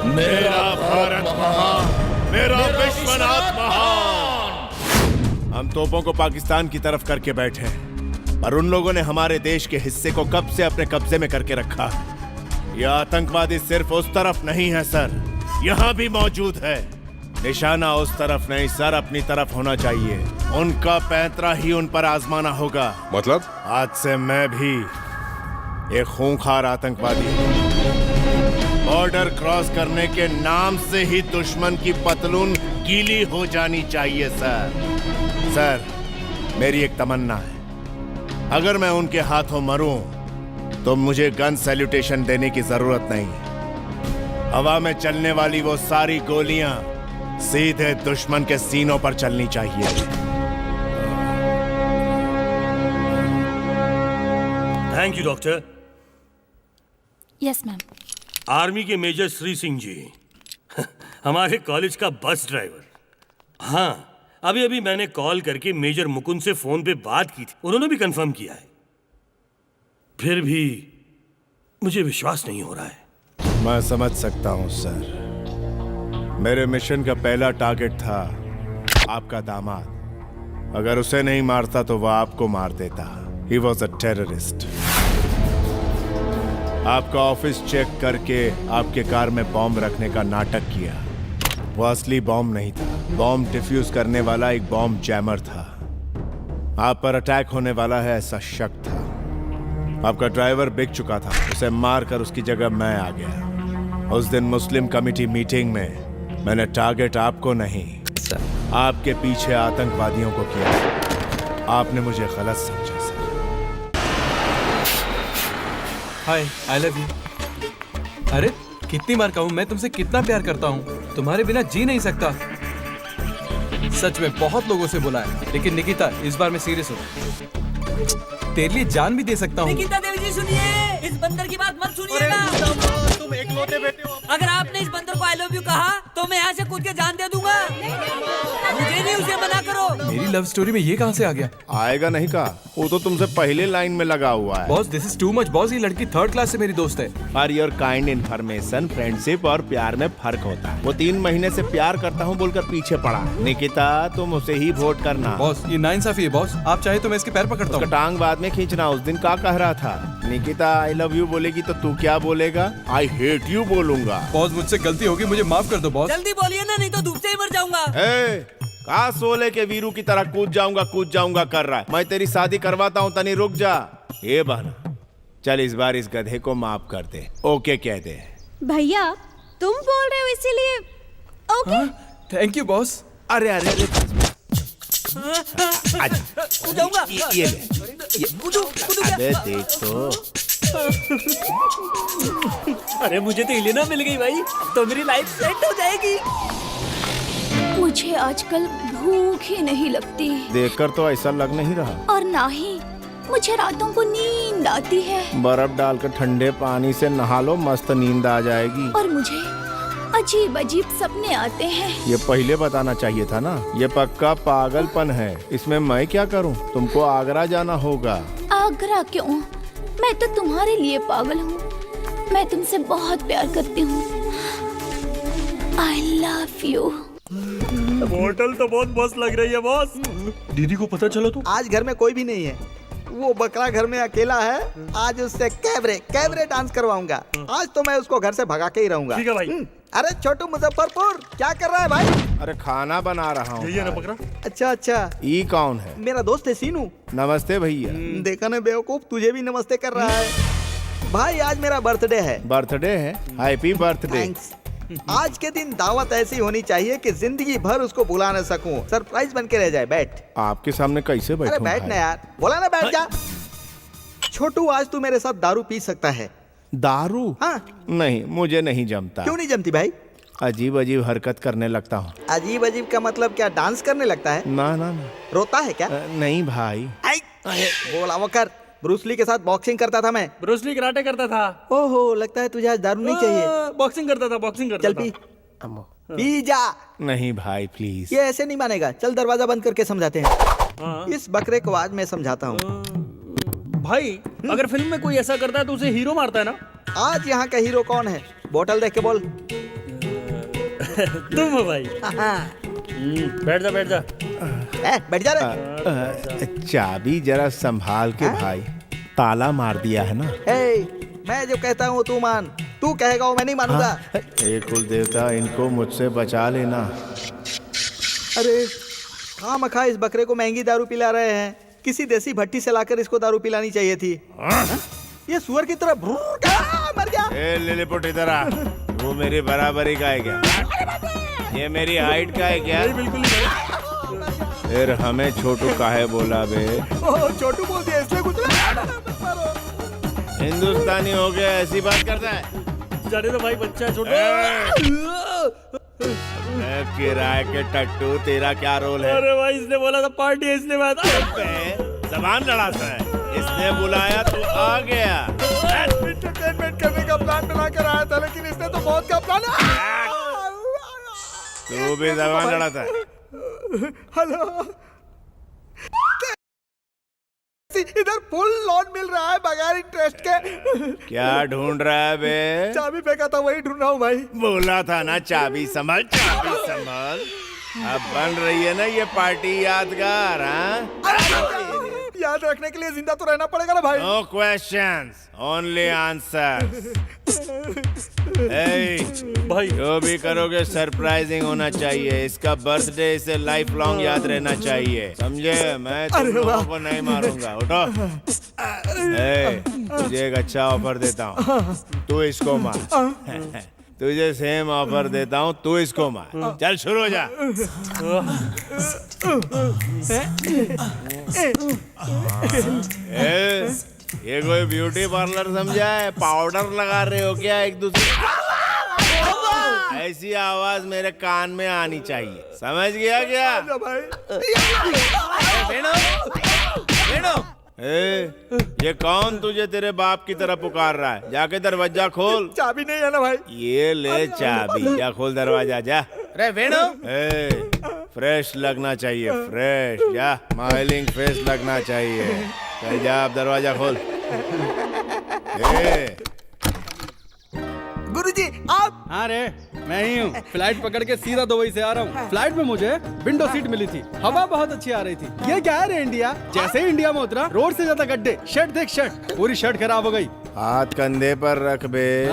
मेरा भारत महान, मेरा विश्वनाथ महान। हम तोपों को पाकिस्तान की तरफ करके बैठे हैं, पर उन लोगों ने हमारे देश के हिस्से को कब से अपने कब्जे में करके रखा है। यह आतंकवादी सिर्फ उस तरफ नहीं है सर, यहाँ भी मौजूद है। निशाना उस तरफ नहीं सर, अपनी तरफ होना चाहिए। उनका पैंतरा ही उन पर आजमाना होगा।
मतलब?
आज से मैं भी एक खूंखार आतंकवादी हूं। बॉर्डर क्रॉस करने के नाम से ही दुश्मन की पतलून गीली हो जानी चाहिए सर। सर, मेरी एक तमन्ना है, अगर मैं उनके हाथों मरूं तो मुझे गन सैल्यूटेशन देने की जरूरत नहीं। हवा में चलने वाली वो सारी गोलियां सीधे दुश्मन के सीनों पर चलनी चाहिए।
Thank you doctor.
Yes ma'am.
Army के मेजर श्री सिंह जी हमारे कॉलेज का बस ड्राइवर। हाँ, अभी अभी मैंने कॉल करके मेजर मुकुंद से फोन पे बात की थी, उन्होंने भी कंफर्म किया है। फिर भी मुझे विश्वास नहीं हो रहा है।
मैं समझ सकता हूं सर। मेरे मिशन का पहला टारगेट था आपका दामाद। अगर उसे नहीं मारता तो वह आपको मार देता। He was a terrorist। आपका ऑफिस चेक करके आपके कार में बॉम्ब रखने का नाटक किया। वो असली बॉम्ब नहीं था, बॉम्ब डिफ्यूज करने वाला एक बॉम्ब जैमर था। आप पर अटैक होने वाला है ऐसा शक था। आपका ड्राइवर बिक चुका था, उसे मारकर उसकी जगह मैं आ गया। उस दिन मुस्लिम कमेटी मीटिंग में मैंने टारगेट आपको नहीं, आपके पीछे आतंकवादियों को किया। आपने मुझे गलत समझा sir.
Hi, I love you. अरे कितनी बार कहूं मैं तुमसे कितना प्यार करता हूं, तुम्हारे बिना जी नहीं सकता। सच में बहुत लोगों से बोला है, लेकिन निकिता इस बार मैं सीरियस हूं। तेरे लिए जान भी दे सकता हूं।
निकिता देवी जी सुनिए, इस बंदर की बात मत सुनिएगा।
तुम एकलौते बेटे हो।
अगर आपने इस बंदर को आई लव यू कहा तो मैं यहाँ से कूद के जान दे दूंगा। मुझे नहीं उसे मना करो।
मेरी लव स्टोरी में ये कहां से आ गया?
आएगा नहीं कहा, वो तो तुमसे पहले लाइन में लगा हुआ है।
Boss, this is too much boss. ये लड़की 3rd क्लास से मेरी दोस्त है।
For your kind information, friendship और प्यार में फर्क होता है। वो 3 महीने से प्यार करता हूँ बोलकर पीछे पड़ा। निकिता, तुम उसे ही वोट करना।
बॉस, ये नाइंसाफी है बॉस। आप चाहे तो मैं इसके पैर पकड़ता हूँ।
टांग बाद में खींचना। उस दिन क्या कह रहा था? निकिता आई लव यू बोलेगी तो तू क्या बोलेगा? आई हेट यू बोलूंगा।
बॉस, मुझसे गलती होगी, मुझे माफ कर दो बॉस।
जल्दी बोलिए ना, नहीं तो धूप से ही मर जाऊंगा।
कहा सोले के वीरू की तरह कूद जाऊंगा कर रहा है। मैं तेरी शादी करवाता हूँ, तनी रुक जा। ये बहना, चल इस बार इस गधे को माफ कर दे। ओके कह दे।
भैया तुम बोल रहे हो इसीलिए ओके?
Thank you boss.
अरे अरे अरे
जाऊंगा।
ये ले। अबे देख तो।
अरे मुझे तो इलेना मिल गई भाई, तो मेरी लाइफ सेट हो जाएगी।
मुझे आजकल भूख ही नहीं लगती
देखकर तो ऐसा लग नहीं रहा।
और ना ही मुझे रातों को नींद आती है।
बर्फ डालकर ठंडे पानी से नहा लो, मस्त नींद आ जाएगी।
और मुझे अजीब अजीब सपने आते हैं।
ये पहले बताना चाहिए था ना। ये पक्का पागलपन है, इसमें मैं क्या करूं? तुमको आगरा जाना होगा।
आगरा क्यों? मैं तो तुम्हारे लिए पागल हूँ। मैं तुमसे बहुत प्यार करती हूँ। I love you।
होटल तो बहुत मस्त लग रही है बॉस। दीदी को पता चला तो?
आज घर में कोई भी नहीं है, वो बकरा घर में अकेला है। आज उससे कैबरे डांस करवाऊंगा। आज तो मैं उसको घर से भगा के ही रहूंगा।
ठीक है भाई।
अरे छोटू मुजफ्फरपुर, क्या कर रहा है भाई?
अरे खाना बना रहा हूँ।
यही है ना बकरा?
अच्छा अच्छा।
ये कौन है?
मेरा दोस्त है सीनू।
नमस्ते भैया।
देखा ना बेवकूफ, तुझे भी नमस्ते कर रहा है। भाई आज मेरा बर्थडे है।
बर्थडे है? Happy birthday.
थैंक्स। आज के दिन दावत ऐसी होनी चाहिए कि जिंदगी भर उसको भुला न सकूं। सरप्राइज बन के रह जाए। बैठ।
आपके सामने कैसे बैठूं?
अरे बैठ ना यार, बोला ना बैठ जा। छोटू आज तू मेरे साथ दारू पी सकता है।
दारू?
हाँ।
नहीं, मुझे नहीं जमता।
क्यों नहीं जमती भाई?
अजीब अजीब हरकत करने लगता हूँ।
अजीब अजीब का मतलब क्या? डांस करने लगता है?
ना ना ना।
रोता है क्या?
नहीं भाई।
बोला वो कर। ब्रूसली के साथ बॉक्सिंग करता था मैं।
ब्रूसली कराटे करता था।
ओहो, लगता है तुझे आज दारू नहीं चाहिए।
बॉक्सिंग करता था, बॉक्सिंग करता
चल
था।
पी जा।
नहीं भाई प्लीज।
ये ऐसे नहीं मानेगा। चल दरवाजा बंद करके समझाते हैं। इस बकरे को आज मैं समझाता हूँ।
भाई अगर फिल्म में कोई ऐसा करता है तो उसे हीरो मारता है ना?
आज यहाँ का हीरो कौन है? बोतल देख के बोल।
तुम हो भाई। बैठ जा बैठ जा।
बैठ जा रे।
चाबी जरा संभाल के भाई, ताला मार दिया है ना।
मैं जो कहता हूँ तू मान, तू कहेगा वो मैं नहीं मानूंगा।
हे कुल देवता, इनको मुझसे बचा लेना।
अरे खामखा इस बकरे को महंगी दारू पिला रहे हैं। किसी देसी भट्टी से लाकर इसको दारू पिलानी चाहिए थी। ये सुअर की तरह मर गया।
लिलीपुट इधर आ। वो मेरी बराबरी का है क्या? ये मेरी हाइट का है क्या?
बिल्कुल नहीं।
फिर हमें छोटू काहे बोला बे?
छोटू बोल दिया इसलिए कुछ
हिंदुस्तानी हो गया ऐसी बात करता है?
जाने तो भाई, बच्चा है छोटू।
किराए के टट्टू, तेरा क्या रोल है?
अरे भाई इसने बोला था पार्टी है, इसलिए बात।
जबान लड़ाता है। इसने बुलाया तो आ गया।
एंटरटेनमेंट करने का प्लान बना कर आया था, लेकिन इसने तो बहुत का प्लान।
तू भी जबान लड़ाता है।
हेलो, इधर फुल लोन मिल रहा है बगैर इंटरेस्ट के।
क्या ढूंढ रहा है बे?
चाबी फेंका था, वही ढूंढ रहा हूँ भाई।
बोला था ना चाबी संभाल, चाबी संभाल। अब बन रही है ना ये पार्टी यादगार।
याद रखने के लिए जिंदा तो रहना पड़ेगा ना भाई।
No questions, only answer. भाई जो भी करोगे सरप्राइजिंग होना चाहिए। इसका बर्थडे इसे लाइफ लॉन्ग याद रहना चाहिए, समझे? मैं तुम लोगों को नहीं मारूंगा। उठो। तुझे एक अच्छा ऑफर देता हूँ, तू इसको मार। तुझे सेम ऑफर देता हूँ, तू इसको मार। चल शुरू हो जा। ये कोई ब्यूटी पार्लर समझा है? पाउडर लगा रहे हो क्या एक दूसरे? ऐसी आवाज मेरे कान में आनी चाहिए, समझ गया क्या? ये कौन तुझे तेरे बाप की तरह पुकार रहा है? जाके दरवाजा खोल।
चाबी नहीं है ना भाई?
ये ले चाबी, जा खोल दरवाजा जा।
अरे वेणु,
फ्रेश लगना चाहिए, फ्रेश। जा, स्माइलिंग फेस लगना चाहिए। चल जा, अब दरवाजा खोल।
गुरुजी आप?
हाँ रे, मैं ही हूँ। फ्लाइट पकड़ के सीधा दुबई से आ रहा हूँ। फ्लाइट में मुझे विंडो सीट मिली थी, हवा बहुत अच्छी आ रही थी। ये क्या है रे इंडिया? जैसे ही इंडिया में उतरा, रोड से ज्यादा गड्ढे। शर्ट देख, शर्ट पूरी शर्ट खराब हो गई।
हाथ कंधे पर रख बे।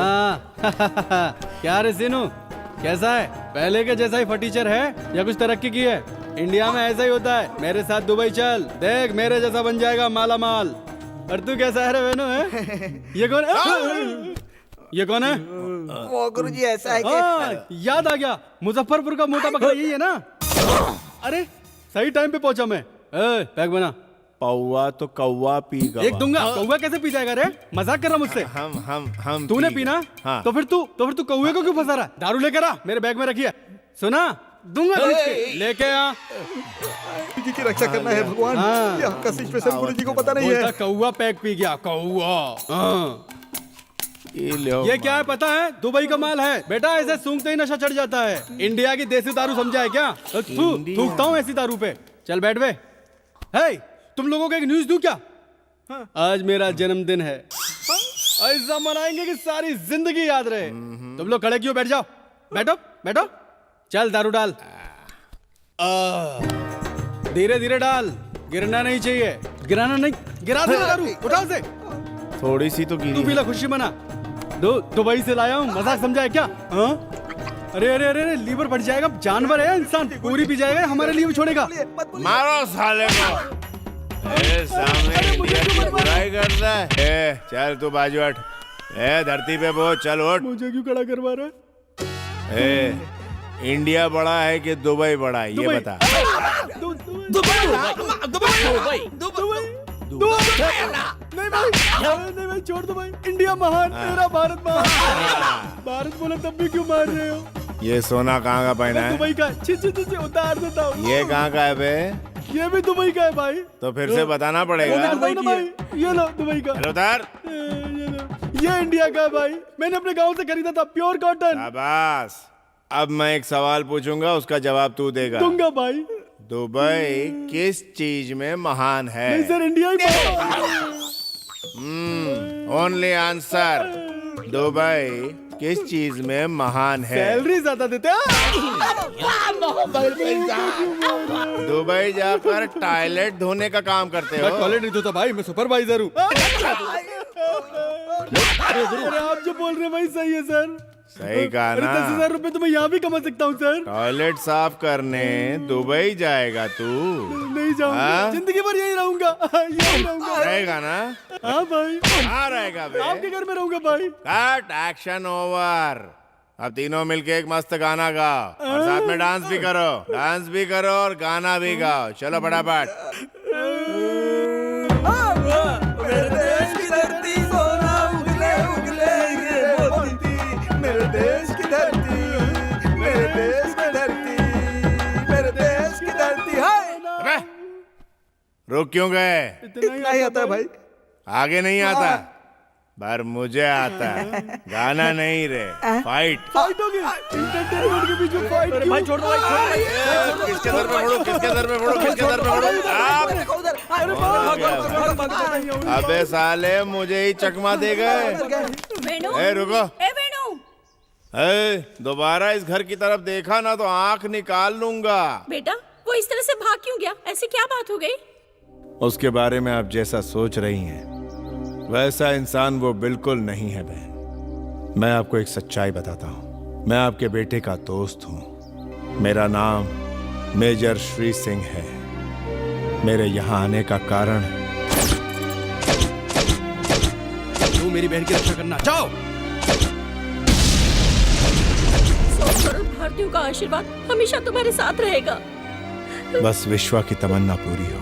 क्या रे सीनू, कैसा है? पहले के जैसा ही फटीचर है या कुछ तरक्की की है? इंडिया में ऐसा ही होता है। मेरे साथ दुबई चल, देख मेरे जैसा बन जाएगा माला माल। और तू कैसा है रे वेनु? है ये कौन? ये कौन है?
वो गुरुजी ऐसा है कि
याद आ गया, मुजफ्फरपुर का मोटा बकरा यही है ना? अरे सही टाइम पे पहुंचा मैं। पैक बना।
पौवा तो कौवा पीगा।
एक दूंगा। कौवा कैसे पी जाएगा रे? मजाक कर रहा मुझसे?
हम
तूने पीना?
हाँ।
तो फिर तू कौवे को क्यों फंसा रहा? दारू लेकर आ, मेरे बैग में रखिए। सुना? दूंगा लेके आ।
जी की रक्षा करना है भगवान। यहाँ का सिचुएशन गुरुजी को पता नहीं है।
कौवा पैक पी गया, कौवा। ये क्या है पता है? दुबई का माल है बेटा, ऐसे सूंघते ही नशा चढ़ जाता है। इंडिया की देसी दारू समझा है क्या? थूकता हूँ ऐसी दारू पे। चल बैठ बे। हे, तुम लोगों को एक न्यूज दूं क्या? आज मेरा जन्मदिन है, ऐसा मनाएंगे कि सारी जिंदगी याद रहे। तुम लोग खड़े क्यों? बैठ जाओ। बैठो बैठो। चल दारू डाल, धीरे धीरे डाल, गिरना नहीं चाहिए। गिराना नहीं, गिरा दे दारू, उठाओ से।
थोड़ी सी तो गिरी।
तू पीला, खुशी मना। दुबई से लाया हूँ, मजाक समझा है क्या? अरे अरे अरे लीवर बढ़ जाएगा, जानवर है इंसान, पूरी पी जाएगा, हमारे लिए भी छोड़ेगा।
मारो साले को। सामने इंडिया की बुराई करता है। चल तू बाजू हट। धरती पे वो चल उठ।
मुझे क्यों खड़ा करवा रहा है?
इंडिया बड़ा है कि दुबई बड़ा है, ये बता।
नहीं भाई, छोड़ दो भाई। इंडिया महान, मेरा भारत महान। भारत बोला तब भी क्यों मार रहे हो?
ये सोना कहाँ का पहना है?
दुबई का। उतार देता हूँ।
ये कहाँ का है बे?
ये भी दुबई का है भाई।
तो फिर से बताना पड़ेगा।
भाई ये लो दुबई का।
उतार।
ये इंडिया का है भाई, मैंने अपने गांव से खरीदा था, प्योर कॉटन।
शाबाश। अब मैं एक सवाल पूछूंगा, उसका जवाब तू देगा।
दूंगा भाई।
दुबई किस चीज में महान है?
नहीं सर, इंडिया ही महान।
Only answer. दुबई किस चीज में महान है?
सैलरी ज्यादा देते हैं।
दुबई जाकर टॉयलेट धोने का काम करते हो?
टॉयलेट नहीं धोता भाई, मैं सुपरवाइजर हूँ। अरे आप जो बोल रहे हैं भाई सही है सर।
सही कहा ना?
10,000 रुपए तो मैं यहाँ भी कमा सकता हूँ सर।
टॉयलेट साफ करने दुबई जाएगा तू?
नहीं जाऊंगा, जिंदगी भर यही रहूंगा। यही रहूंगा।
रहेगा ना?
हाँ भाई।
कहाँ रहेगा बे?
आपके घर में रहूंगा भाई।
Cut, action over. अब तीनों मिलके एक मस्त गाना गाओ और साथ में डांस भी करो। डांस भी करो और गाना भी गाओ। चलो फटाफट।
मेरे देश की धरती सोना उगले उगले हीरे मोती। मेरे देश की धरती, मेरे देश की धरती, मेरे देश की धरती है।
रुक क्यों गए?
इतना ही आता है भाई।
आगे नहीं आता, पर मुझे आता है। गाना नहीं रे, फाइट।
फाइट हो गई। एंटरटेनमेंट के बीच में फाइट क्यों?
भाई छोड़ दो भाई।
किसके दर पे फोड़ो? किसके दर पे फोड़ो? किसके दर पे फोड़ो? अबे साले, मुझे ही चकमा दे गए। रुको। दोबारा इस घर की तरफ देखा ना तो आंख निकाल लूंगा।
बेटा वो इस तरह से भाग क्यों गया? ऐसी क्या बात हो गई?
उसके बारे में आप जैसा सोच रही हैं वैसा इंसान वो बिल्कुल नहीं है बहन। मैं आपको एक सच्चाई बताता हूँ। मैं आपके बेटे का दोस्त हूँ। मेरा नाम मेजर श्री सिंह है। मेरे यहाँ आने का कारण
तू मेरी बहन की रक्षा करना। जाओ।
भारतीयों का आशीर्वाद हमेशा तुम्हारे साथ रहेगा।
बस विश्वा की तमन्ना पूरी हो।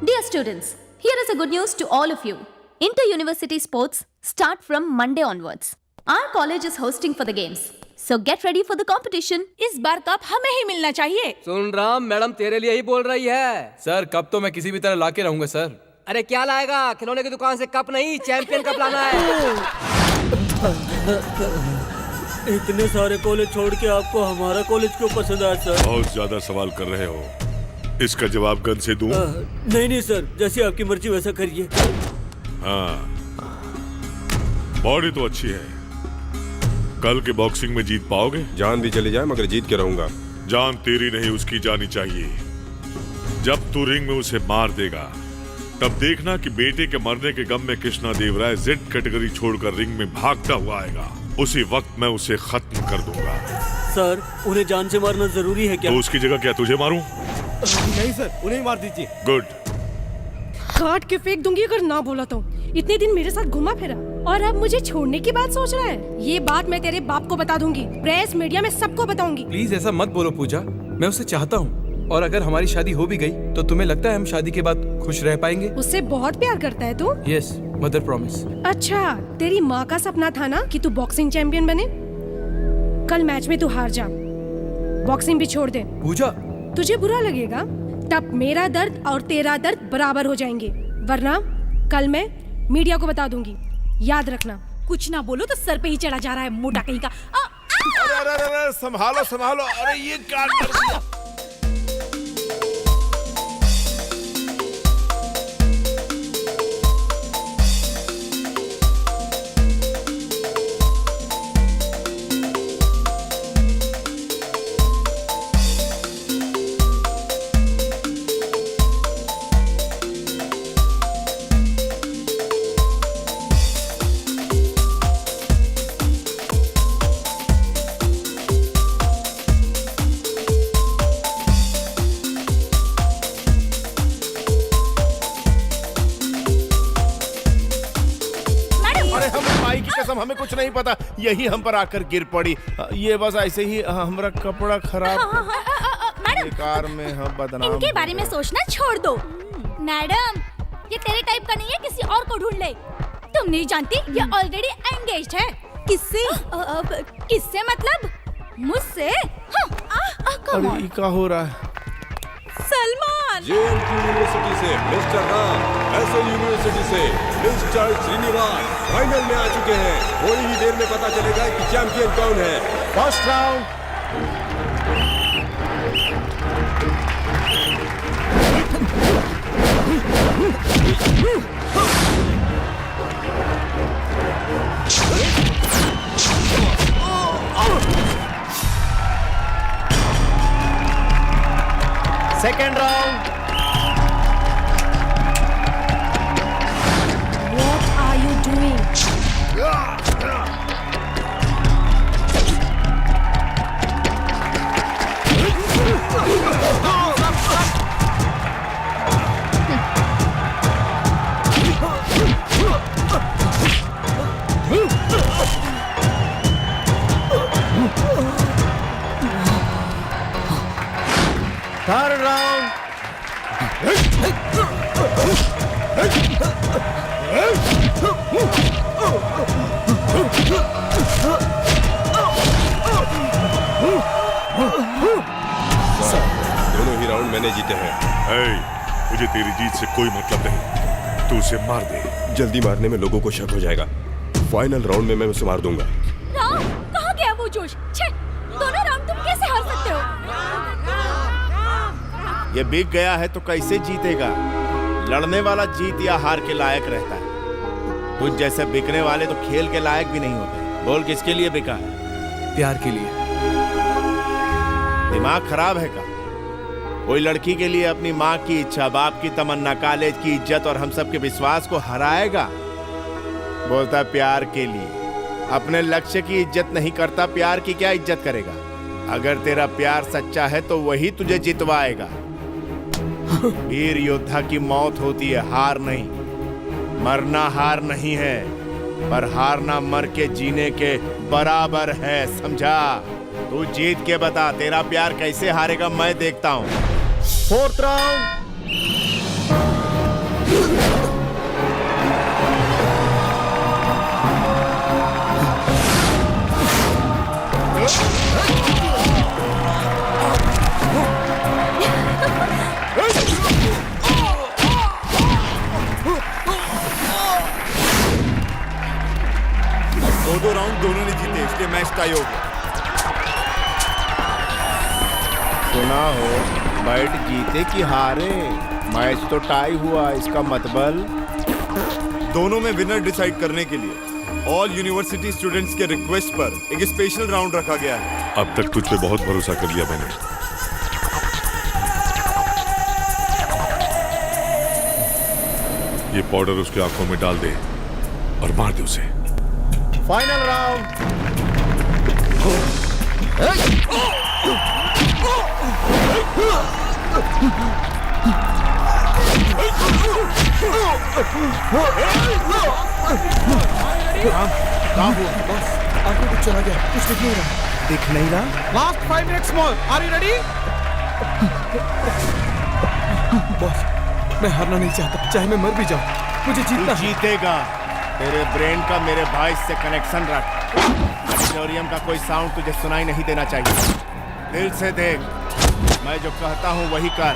Dear students, here is a good news to all of you. Inter-university sports start from Monday onwards. Our college is hosting for the games. So get ready for the competition.
इस बार कप हमें ही मिलना चाहिए।
सुन Ram, madam तेरे लिए ही बोल रही है।
Sir cup तो मैं किसी भी तरह लाके रहूंगा सर।
अरे क्या लाएगा? खिलौने की दुकान से कप नहीं, चैंपियन कप लाना है।
इतने सारे कॉलेज छोड़ के आपको हमारा कॉलेज क्यों पसंद आया सर?
बहुत ज्यादा सवाल कर रहे हो, इसका जवाब गन से दूं?
नहीं सर, जैसी आपकी मर्जी वैसा करिए।
हाँ, बॉडी तो अच्छी है। कल के बॉक्सिंग में जीत पाओगे?
जान भी चली जाए मगर जीत के रहूंगा।
जान तेरी नहीं, उसकी जानी चाहिए। जब तू रिंग में उसे मार देगा तब देखना कि बेटे के मरने के गम में कृष्णा देव राय जेड कैटेगरी छोड़कर रिंग में भागता हुआ आएगा। उसी वक्त मैं उसे खत्म कर दूंगा।
सर उन्हें जान से मारना जरूरी है क्या?
तो उसकी जगह क्या तुझे मारूं?
नहीं सर, उन्हें मार दीजिए।
गुड।
काट के फेंक दूंगी अगर ना बोला तो। इतने दिन मेरे साथ घुमा फिरा और अब मुझे छोड़ने की बात सोच रहा है? ये बात मैं तेरे बाप को बता दूंगी, प्रेस मीडिया में सबको बताऊंगी।
प्लीज ऐसा मत बोलो पूजा, मैं उसे चाहता हूँ और अगर हमारी शादी हो भी गई तो तुम्हें लगता है हम शादी के बाद खुश रह पाएंगे?
उससे बहुत प्यार करता है तू?
Yes, mother promise.
अच्छा, तेरी माँ का सपना था ना कि तू बॉक्सिंग चैंपियन बने? कल मैच में तू हार जा, बॉक्सिंग भी छोड़ दे।
पूजा,
तुझे बुरा लगेगा, तब मेरा दर्द और तेरा दर्द बराबर हो जाएंगे, वरना कल मैं मीडिया को बता दूंगी, याद रखना।
कुछ ना बोलो तो सर पे ही चढ़ा जा रहा है मोटा कहीं का।
अरे संभालो संभालो, अरे ये क्या कर दिया? हमें कुछ नहीं पता, यही हम पर आकर गिर पड़ी। ये बस ऐसे ही हमारा कपड़ा खराब।
मैडम,
कार में हम बदनाम।
इनके बारे में सोचना छोड़ दो। मैडम, ये तेरे टाइप का नहीं है, किसी और को ढूंढ ले। तुम नहीं जानती, ये ऑलरेडी एंगेज्ड है।
किससे?
किससे मतलब? मुझसे?
अरे क्या हो रहा है?
सलमान!
JNT यूनिवर्सिटी से मिस्टर राम, SL यूनिवर्सिटी से मिस्टर श्रीनिवास फाइनल में आ चुके हैं। थोड़ी ही देर में पता चलेगा कि चैंपियन कौन है।
First round. Second round.
What are you doing?
Third round.
दोनों ही राउंड मैंने जीते हैं।
मुझे तेरी जीत से कोई मतलब नहीं, तू उसे मार दे।
जल्दी मारने में लोगों को शक हो जाएगा। फाइनल राउंड में मैं उसे मार दूंगा।
राम, कहाँ गया वो जोश? छे, दोनों राउंड तुम कैसे हार सकते हो?
ये बिक गया है तो कैसे जीतेगा? लड़ने वाला जीत या हार के लायक रहता है। तुझ जैसे बिकने वाले तो खेल के लायक भी नहीं होते। बोल, किसके लिए बिका है?
प्यार के लिए।
दिमाग खराब है का? कोई लड़की के लिए अपनी माँ की इच्छा, बाप की तमन्ना, कॉलेज की इज्जत और हम सब के विश्वास को हराएगा? बोलता प्यार के लिए। अपने लक्ष्य की इज्जत नहीं करता, प्यार की क्या इज्जत करेगा? अगर तेरा प्यार सच्चा है तो वही तुझे जितवाएगा। वीर योद्धा की मौत होती है, हार नहीं। मरना हार नहीं है, पर हारना मर के जीने के बराबर है, समझा? तू जीत के बता, तेरा प्यार कैसे हारेगा मैं देखता हूँ। Fourth round. दो राउंड दोनों ने जीते, इसलिए मैच टाई हो गया। सुना हो, बैट जीते कि हारे, मैच तो टाई हुआ, इसका मतलब दोनों में विनर डिसाइड करने के लिए ऑल यूनिवर्सिटी स्टूडेंट्स के रिक्वेस्ट पर एक स्पेशल राउंड रखा गया है।
अब तक तुझ पे बहुत भरोसा कर लिया मैंने। ये पाउडर उसकी आंखों में डाल दे और मार दे उसे।
Final round. कहाँ हुआ?
बस आगे कुछ चला गया, कुछ दिख नहीं रहा।
दिख नहीं रहा?
Last 5 minutes more, are you ready? Boss, मैं हारना नहीं चाहता, चाहे मैं मर भी जाऊं, मुझे जीतना है।
जीतेगा। तेरे ब्रेन का मेरे वॉइस से कनेक्शन रख। ऑडिटोरियम का कोई साउंड तुझे सुनाई नहीं देना चाहिए। दिल से देख, मैं जो कहता हूँ वही कर।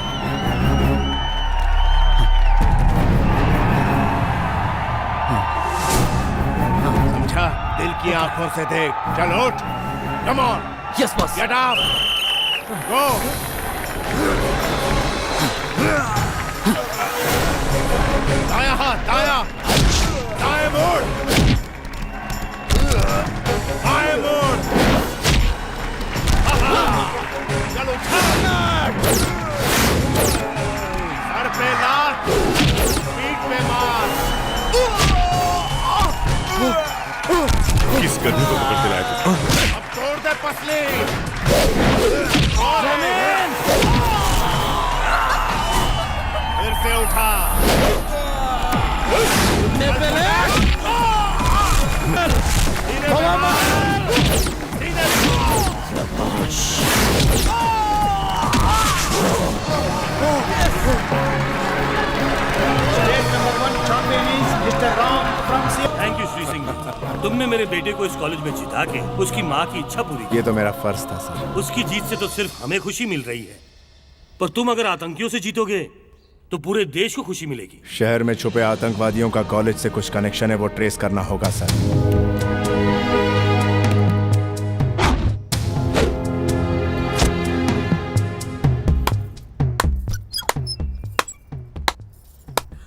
समझा? दिल की आंखों से देख। चल उठ। Come on.
Yes boss.
Get up. Go. दायां हाथ, दायां। दाएं मोड़। दाएं मोड़। चलो सर पे लात, पीठ पे मार।
किस गधे को पकड़ के लाया तू?
अब तोड़ दे पसली। फिर से उठा।
Thank you Shri Singh. तुमने मेरे बेटे को इस कॉलेज में जिता के उसकी माँ की इच्छा पूरी की।
ये तो मेरा फर्ज था सर।
उसकी जीत से तो सिर्फ हमें खुशी मिल रही है, पर तुम अगर आतंकियों से जीतोगे तो पूरे देश को खुशी मिलेगी।
शहर में छुपे आतंकवादियों का कॉलेज से कुछ कनेक्शन है, वो ट्रेस करना होगा सर।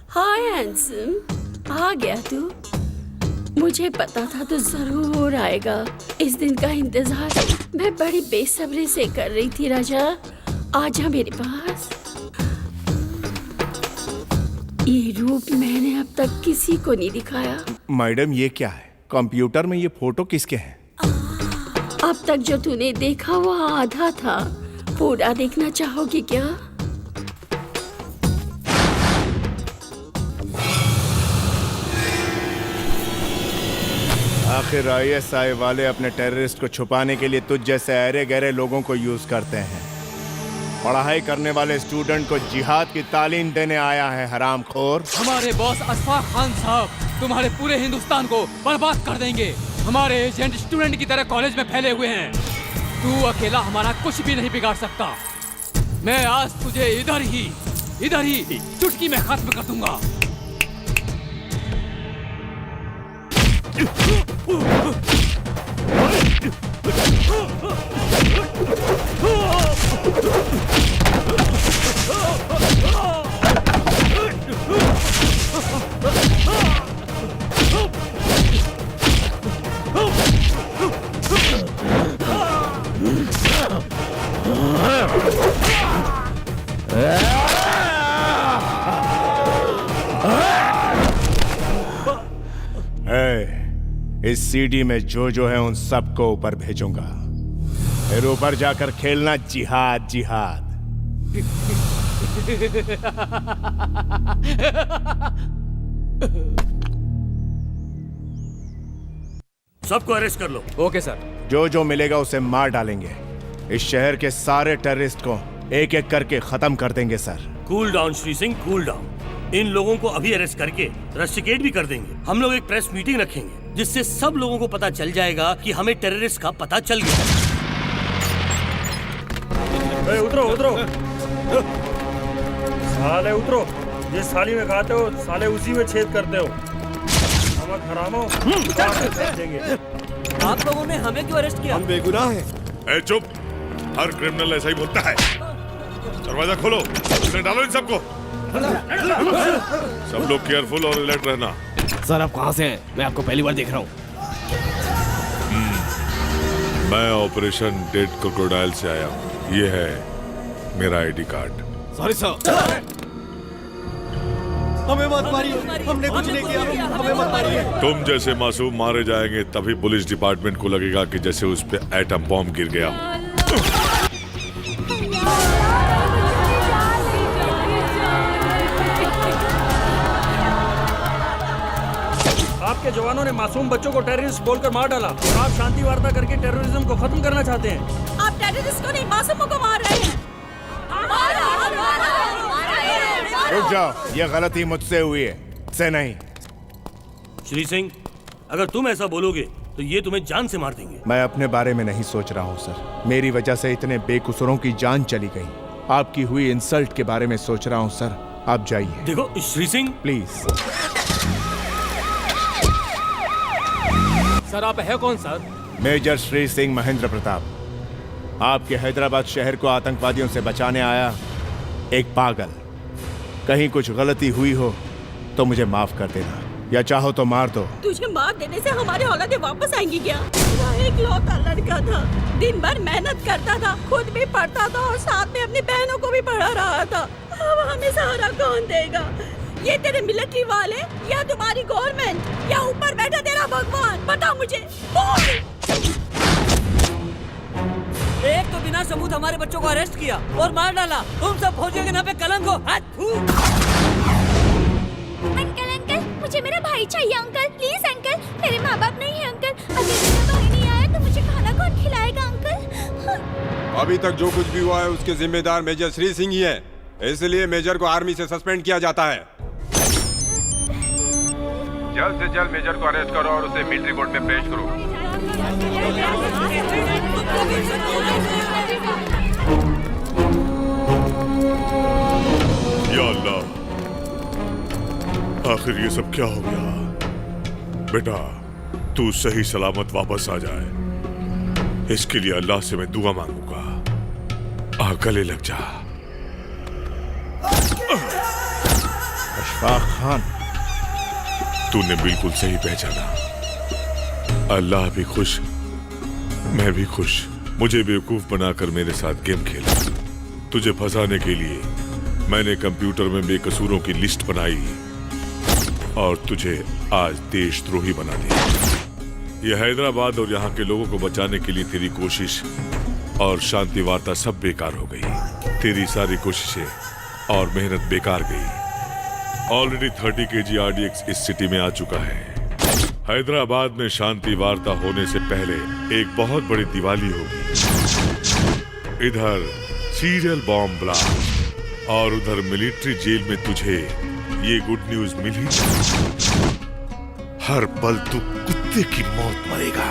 हाय हैंडसम, आ गया तू? मुझे पता था तू जरूर आएगा। इस दिन का इंतजार मैं बड़ी बेसब्री से कर रही थी। राजा, आजा मेरे पास। ये रूप मैंने अब तक किसी को नहीं दिखाया।
मैडम, ये क्या है? कंप्यूटर में ये फोटो किसके हैं?
अब तक जो तूने देखा वो आधा था, पूरा देखना चाहोगे क्या?
आखिर ISI वाले अपने टेररिस्ट को छुपाने के लिए तुझ जैसे अरे गहरे लोगों को यूज करते हैं। पढ़ाई करने वाले स्टूडेंट को जिहाद की तालीम देने आया है हरामखोर।
हमारे बॉस अशफाक खान साहब तुम्हारे पूरे हिंदुस्तान को बर्बाद कर देंगे। हमारे एजेंट स्टूडेंट की तरह कॉलेज में फैले हुए हैं। तू अकेला हमारा कुछ भी नहीं बिगाड़ सकता। मैं आज तुझे इधर ही चुटकी में खत्म कर दूंगा।
इस सीडी में जो है उन सबको ऊपर भेजूंगा। फिर ऊपर जाकर खेलना जिहाद जिहाद।
सबको अरेस्ट कर लो।
Okay sir.
जो मिलेगा उसे मार डालेंगे। इस शहर के सारे टेररिस्ट को एक एक करके खत्म कर देंगे sir.
Cool down Shri Singh, cool down. इन लोगों को अभी अरेस्ट करके रस्टिकेट भी कर देंगे। हम लोग एक प्रेस मीटिंग रखेंगे जिससे सब लोगों को पता चल जाएगा कि हमें टेररिस्ट का पता चल गया।
उतरो साले उतरो। जिस थाली में खाते हो साले उसी में छेद करते हो। नमक हरामो देंगे।
आप लोगों ने हमें क्यों अरेस्ट किया?
हम बेगुनाह हैं।
चुप, हर क्रिमिनल ऐसा ही बोलता है। दरवाजा खोलो, इसमें डालो इन सबको। सब लोग केयरफुल और अलर्ट रहना।
सर, आप कहाँ से हैं? मैं आपको पहली बार देख रहा हूँ।
मैं ऑपरेशन डेड क्रोकोडाइल से आया हूँ। ये है मेरा ID कार्ड।
Sorry sir. हमें मत मारिए, हमने कुछ नहीं किया, हमें मत मारिए।
तुम जैसे मासूम मारे जाएंगे तभी पुलिस डिपार्टमेंट को लगेगा कि जैसे उस पे एटम बॉम्ब गिर गया।
के जवानों ने मासूम बच्चों को टेररिस्ट बोलकर मार डाला और आप शांति वार्ता करके टेररिज्म को खत्म करना चाहते हैं।
आप टेररिस्ट को नहीं, मासूमों को मार रहे हैं।
रुक जाओ, ये गलती मुझसे हुई है, से नहीं।
श्री सिंह, अगर तुम ऐसा बोलोगे तो ये तुम्हें जान से मार देंगे।
मैं अपने बारे में नहीं सोच रहा हूँ सर। मेरी वजह से इतने बेकसूरों की जान चली गई। आपकी हुई इंसल्ट के बारे में सोच रहा हूँ सर। आप जाइए।
देखो श्री सिंह,
प्लीज।
सर आप है कौन सर?
मेजर श्री सिंह महेंद्र प्रताप। आपके हैदराबाद शहर को आतंकवादियों से बचाने आया एक पागल। कहीं कुछ गलती हुई हो तो मुझे माफ कर देना, या चाहो तो मार दो।
तुझे मार देने से हमारी औलादें वापस आएंगी क्या? वह एक लौता लड़का था, दिन भर मेहनत करता था, खुद भी पढ़ता था और साथ में अपनी बहनों को भी पढ़ा रहा था। अब हमें सहारा कौन देगा? ये तेरे मिलिट्री वाले या तुम्हारी गवर्नमेंट या ऊपर बैठा तेरा भगवान? बता मुझे, बोल।
एक तो बिना सबूत हमारे बच्चों को अरेस्ट किया और मार डाला। तुम सब फौजियों के नाम पे कलंक हो।
अंकल अंकल, मुझे मेरा भाई चाहिए अंकल, प्लीज अंकल। मेरे माँ बाप नहीं है अंकल। अगर मेरा भाई नहीं आया तो मुझे खाना कौन खिलाएगा अंकल?
अभी तक जो कुछ भी हुआ है उसके जिम्मेदार मेजर श्री सिंह ही है, इसलिए मेजर को आर्मी से सस्पेंड किया जाता है। जल्द से जल्द मेजर को अरेस्ट करो और उसे मिलिट्री कोर्ट में पेश करो।
या अल्लाह, आखिर ये सब क्या हो गया? बेटा, तू सही सलामत वापस आ जाए, इसके लिए अल्लाह से मैं दुआ मांगूंगा। आ गले लग जा।
अशफाक खान,
तूने बिल्कुल सही पहचाना। अल्लाह भी खुश, मैं भी खुश। मुझे बेवकूफ बनाकर मेरे साथ गेम खेला। तुझे फंसाने के लिए मैंने कंप्यूटर में बेकसूरों की लिस्ट बनाई और तुझे आज देशद्रोही बना दिया। यह हैदराबाद और यहाँ के लोगों को बचाने के लिए तेरी कोशिश और शांति वार्ता सब बेकार हो गई। तेरी सारी कोशिशें और मेहनत बेकार गई। ऑलरेडी 30 kg RDX इस सिटी में आ चुका है। हैदराबाद में शांति वार्ता होने से पहले एक बहुत बड़ी दिवाली होगी। इधर सीरियल बॉम्ब ब्लास्ट और उधर मिलिट्री जेल में तुझे ये गुड न्यूज मिली। हर पल तू कुत्ते की मौत मरेगा।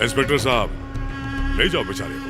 इंस्पेक्टर साहब, ले जाओ बेचारे को।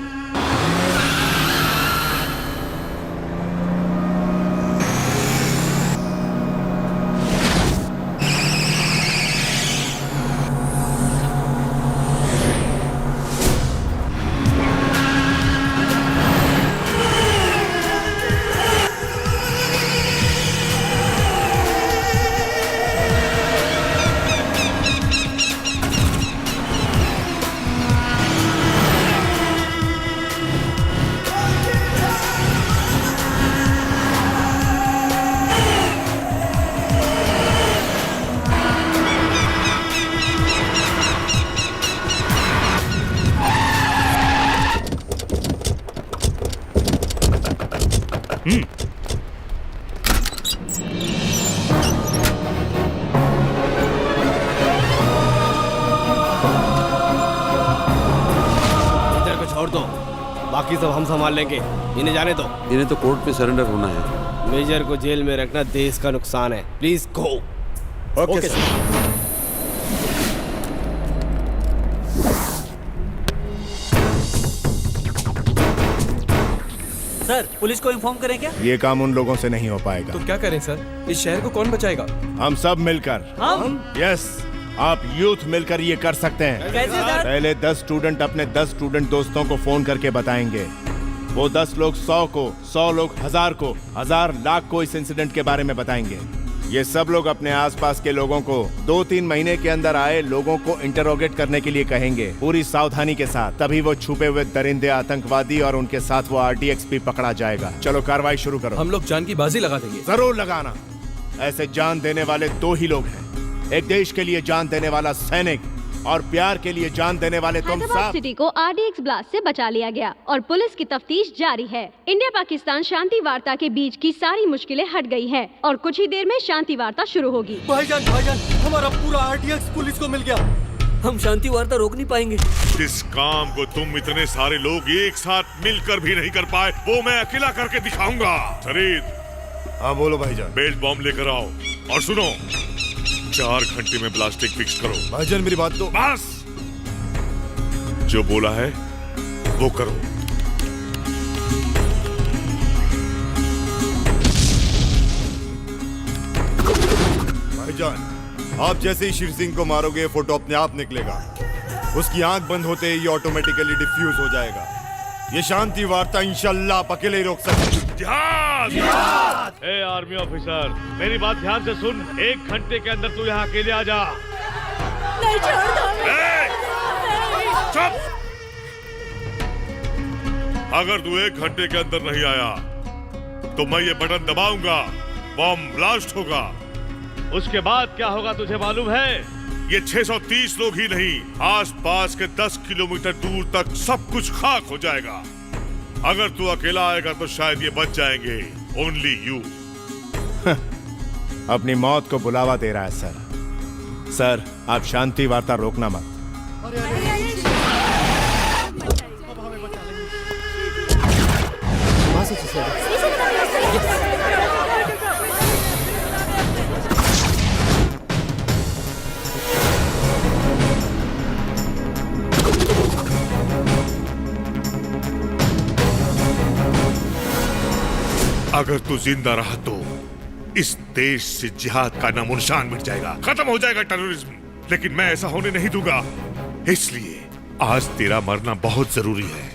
बाकी सब हम संभाल लेंगे, इन्हें जाने दो।
इन्हें तो कोर्ट में सरेंडर होना है।
मेजर को जेल में रखना देश का नुकसान है। Please go. Okay sir.
Sir, police को इन्फॉर्म करें क्या?
ये काम उन लोगों से नहीं हो पाएगा।
तो क्या करें सर? इस शहर को कौन बचाएगा?
हम सब मिलकर।
हम?
यस, आप यूथ मिलकर ये कर सकते हैं।
कैसे सर?
पहले 10 स्टूडेंट अपने 10 स्टूडेंट दोस्तों को फोन करके बताएंगे। वो 10 लोग 100 को, 100 लोग 1000 को, 1000 लाख को इस इंसिडेंट के बारे में बताएंगे। ये सब लोग अपने आसपास के लोगों को 2-3 महीने के अंदर आए लोगों को इंटरोगेट करने के लिए कहेंगे, पूरी सावधानी के साथ। तभी वो छुपे हुए दरिंदे आतंकवादी और उनके साथ वो RDX भी पकड़ा जाएगा। चलो कार्रवाई शुरू करो।
हम लोग जान की बाजी लगा देंगे।
जरूर लगाना। ऐसे जान देने वाले 2 ही लोग हैं, एक देश के लिए जान देने वाला सैनिक
और प्यार के लिए जान देने वाले तुम
हैदराबाद
सब।
सिटी को आरडीएक्स ब्लास्ट से बचा लिया गया और पुलिस की तफ्तीश जारी है। इंडिया पाकिस्तान शांति वार्ता के बीच की सारी मुश्किलें हट गई हैं और कुछ ही देर में शांति वार्ता शुरू होगी।
भाईजान हमारा पूरा आरडीएक्स पुलिस को मिल गया। हम शांति वार्ता रोक नहीं पाएंगे।
जिस काम को तुम इतने सारे लोग एक साथ मिलकर भी नहीं कर पाए, वो मैं अकेला करके दिखाऊंगा। शरीद,
हाँ बोलो भाईजान।
बेल्ट बॉम्ब लेकर आओ और सुनो, 4 घंटे में ब्लास्टिंग फिक्स करो।
भाईजान मेरी बात तो
बस, जो बोला है वो करो।
भाईजान, आप जैसे ही शेर सिंह को मारोगे फोटो अपने आप निकलेगा। उसकी आंख बंद होते ही ये ऑटोमेटिकली डिफ्यूज हो जाएगा। ये शांति वार्ता इंशाल्लाह आप अकेले ही रोक सकते।
जिहाद! ए आर्मी ऑफिसर, मेरी बात ध्यान से सुन। 1 घंटे के अंदर तू यहाँ अकेले आ जा।
नहीं छोड़ दो।
चुप! अगर तू 1 घंटे के अंदर नहीं आया तो मैं ये बटन दबाऊंगा, बॉम्ब ब्लास्ट होगा। उसके बाद क्या होगा तुझे मालूम है? ये 630 लोग ही नहीं, आसपास के 10 किलोमीटर दूर तक सब कुछ खाक हो जाएगा। अगर तू अकेला आएगा तो शायद ये बच जाएंगे। Only you.
अपनी मौत को बुलावा दे रहा है सर। सर, आप शांति वार्ता रोकना मत।
अगर तू जिंदा रहा तो इस देश से जिहाद का नामो निशान मिट जाएगा, खत्म हो जाएगा टेररिज्म। लेकिन मैं ऐसा होने नहीं दूंगा। इसलिए आज तेरा मरना बहुत जरूरी है,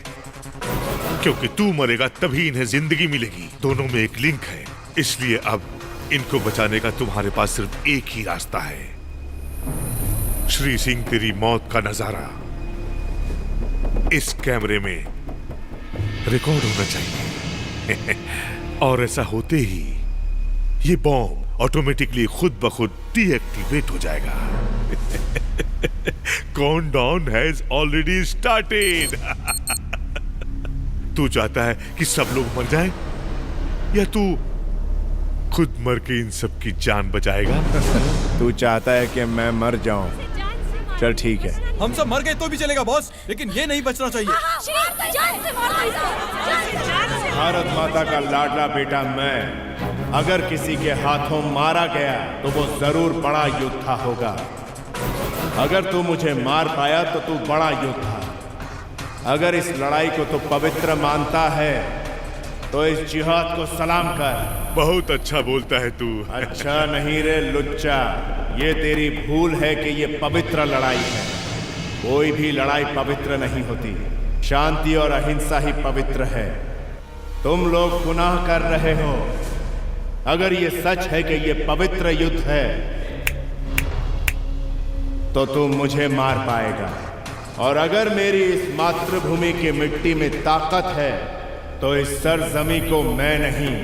क्योंकि तू मरेगा तभी इन्हें जिंदगी मिलेगी। दोनों में एक लिंक है। इसलिए अब इनको बचाने का तुम्हारे पास सिर्फ एक ही रास्ता है। श्री सिंह, तेरी मौत का नजारा इस कैमरे में रिकॉर्ड होना चाहिए। और ऐसा होते ही ये बॉम्ब ऑटोमेटिकली खुद ब खुद डीएक्टिवेट हो जाएगा। Countdown has already started. तू चाहता है कि सब लोग मर जाएं, या तू खुद मर के इन सब की जान बचाएगा?
तू चाहता है कि मैं मर जाऊं? चल ठीक है।
हम सब मर गए तो भी चलेगा बॉस, लेकिन ये नहीं बचना चाहिए।
भारत माता का लाडला बेटा मैं, अगर किसी के हाथों मारा गया तो वो जरूर बड़ा योद्धा होगा। अगर तू मुझे मार पाया तो तू बड़ा योद्धा। अगर इस लड़ाई को तू पवित्र मानता है तो इस जिहाद को सलाम कर।
बहुत अच्छा बोलता है तू।
अच्छा नहीं रे लुच्चा, ये तेरी भूल है कि ये पवित्र लड़ाई है। कोई भी लड़ाई पवित्र नहीं होती, शांति और अहिंसा ही पवित्र है। तुम लोग गुनाह कर रहे हो। अगर ये सच है कि ये पवित्र युद्ध है तो तू मुझे मार पाएगा, और अगर मेरी इस मातृभूमि की मिट्टी में ताकत है तो इस सरजमी को मैं नहीं,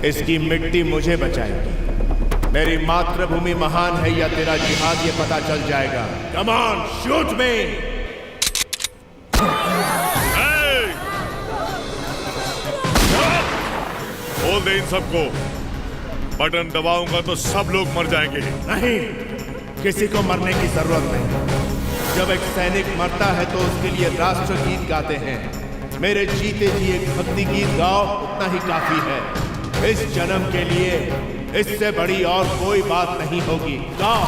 इसकी मिट्टी मुझे बचाएगी। मेरी मातृभूमि महान है या तेरा जिहाद, ये पता चल जाएगा। कम ऑन, शूट मी।
बोल दे इन सबको, बटन दबाऊंगा तो सब लोग मर जाएंगे।
नहीं, किसी को मरने की जरूरत नहीं। जब एक सैनिक मरता है तो उसके लिए राष्ट्र गीत गाते हैं। मेरे जीते जी एक भक्ति गीत गाओ, उतना ही काफी है। इस जन्म के लिए इससे बड़ी और कोई बात नहीं होगी। गाओ।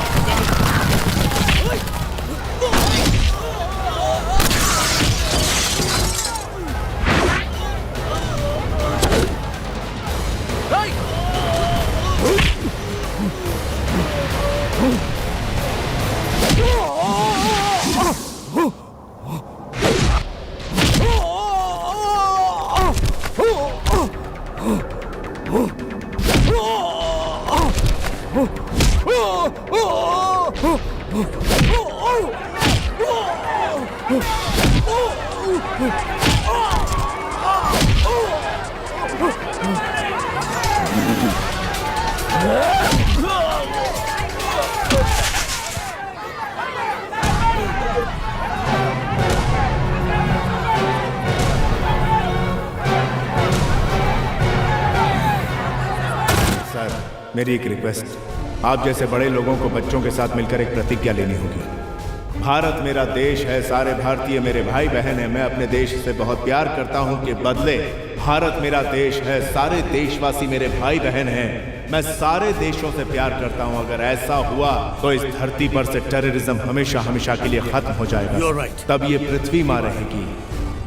मेरी एक रिक्वेस्ट, आप जैसे बड़े लोगों को बच्चों के साथ मिलकर एक प्रतिज्ञा लेनी होगी। भारत मेरा देश है, सारे भारतीय मेरे भाई बहन हैं, मैं अपने देश से बहुत प्यार करता हूं कि बदले भारत मेरा देश है, सारे देशवासी मेरे भाई बहन हैं, मैं सारे देशों से प्यार करता हूं। अगर ऐसा हुआ तो इस धरती पर से टेररिज्म हमेशा हमेशा के लिए खत्म हो जाएगा।
You're right.
तब ये पृथ्वी मां रहेगी,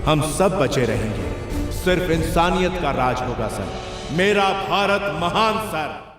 हम सब बचे रहेंगे, सिर्फ इंसानियत का राज होगा सर। मेरा भारत महान सर।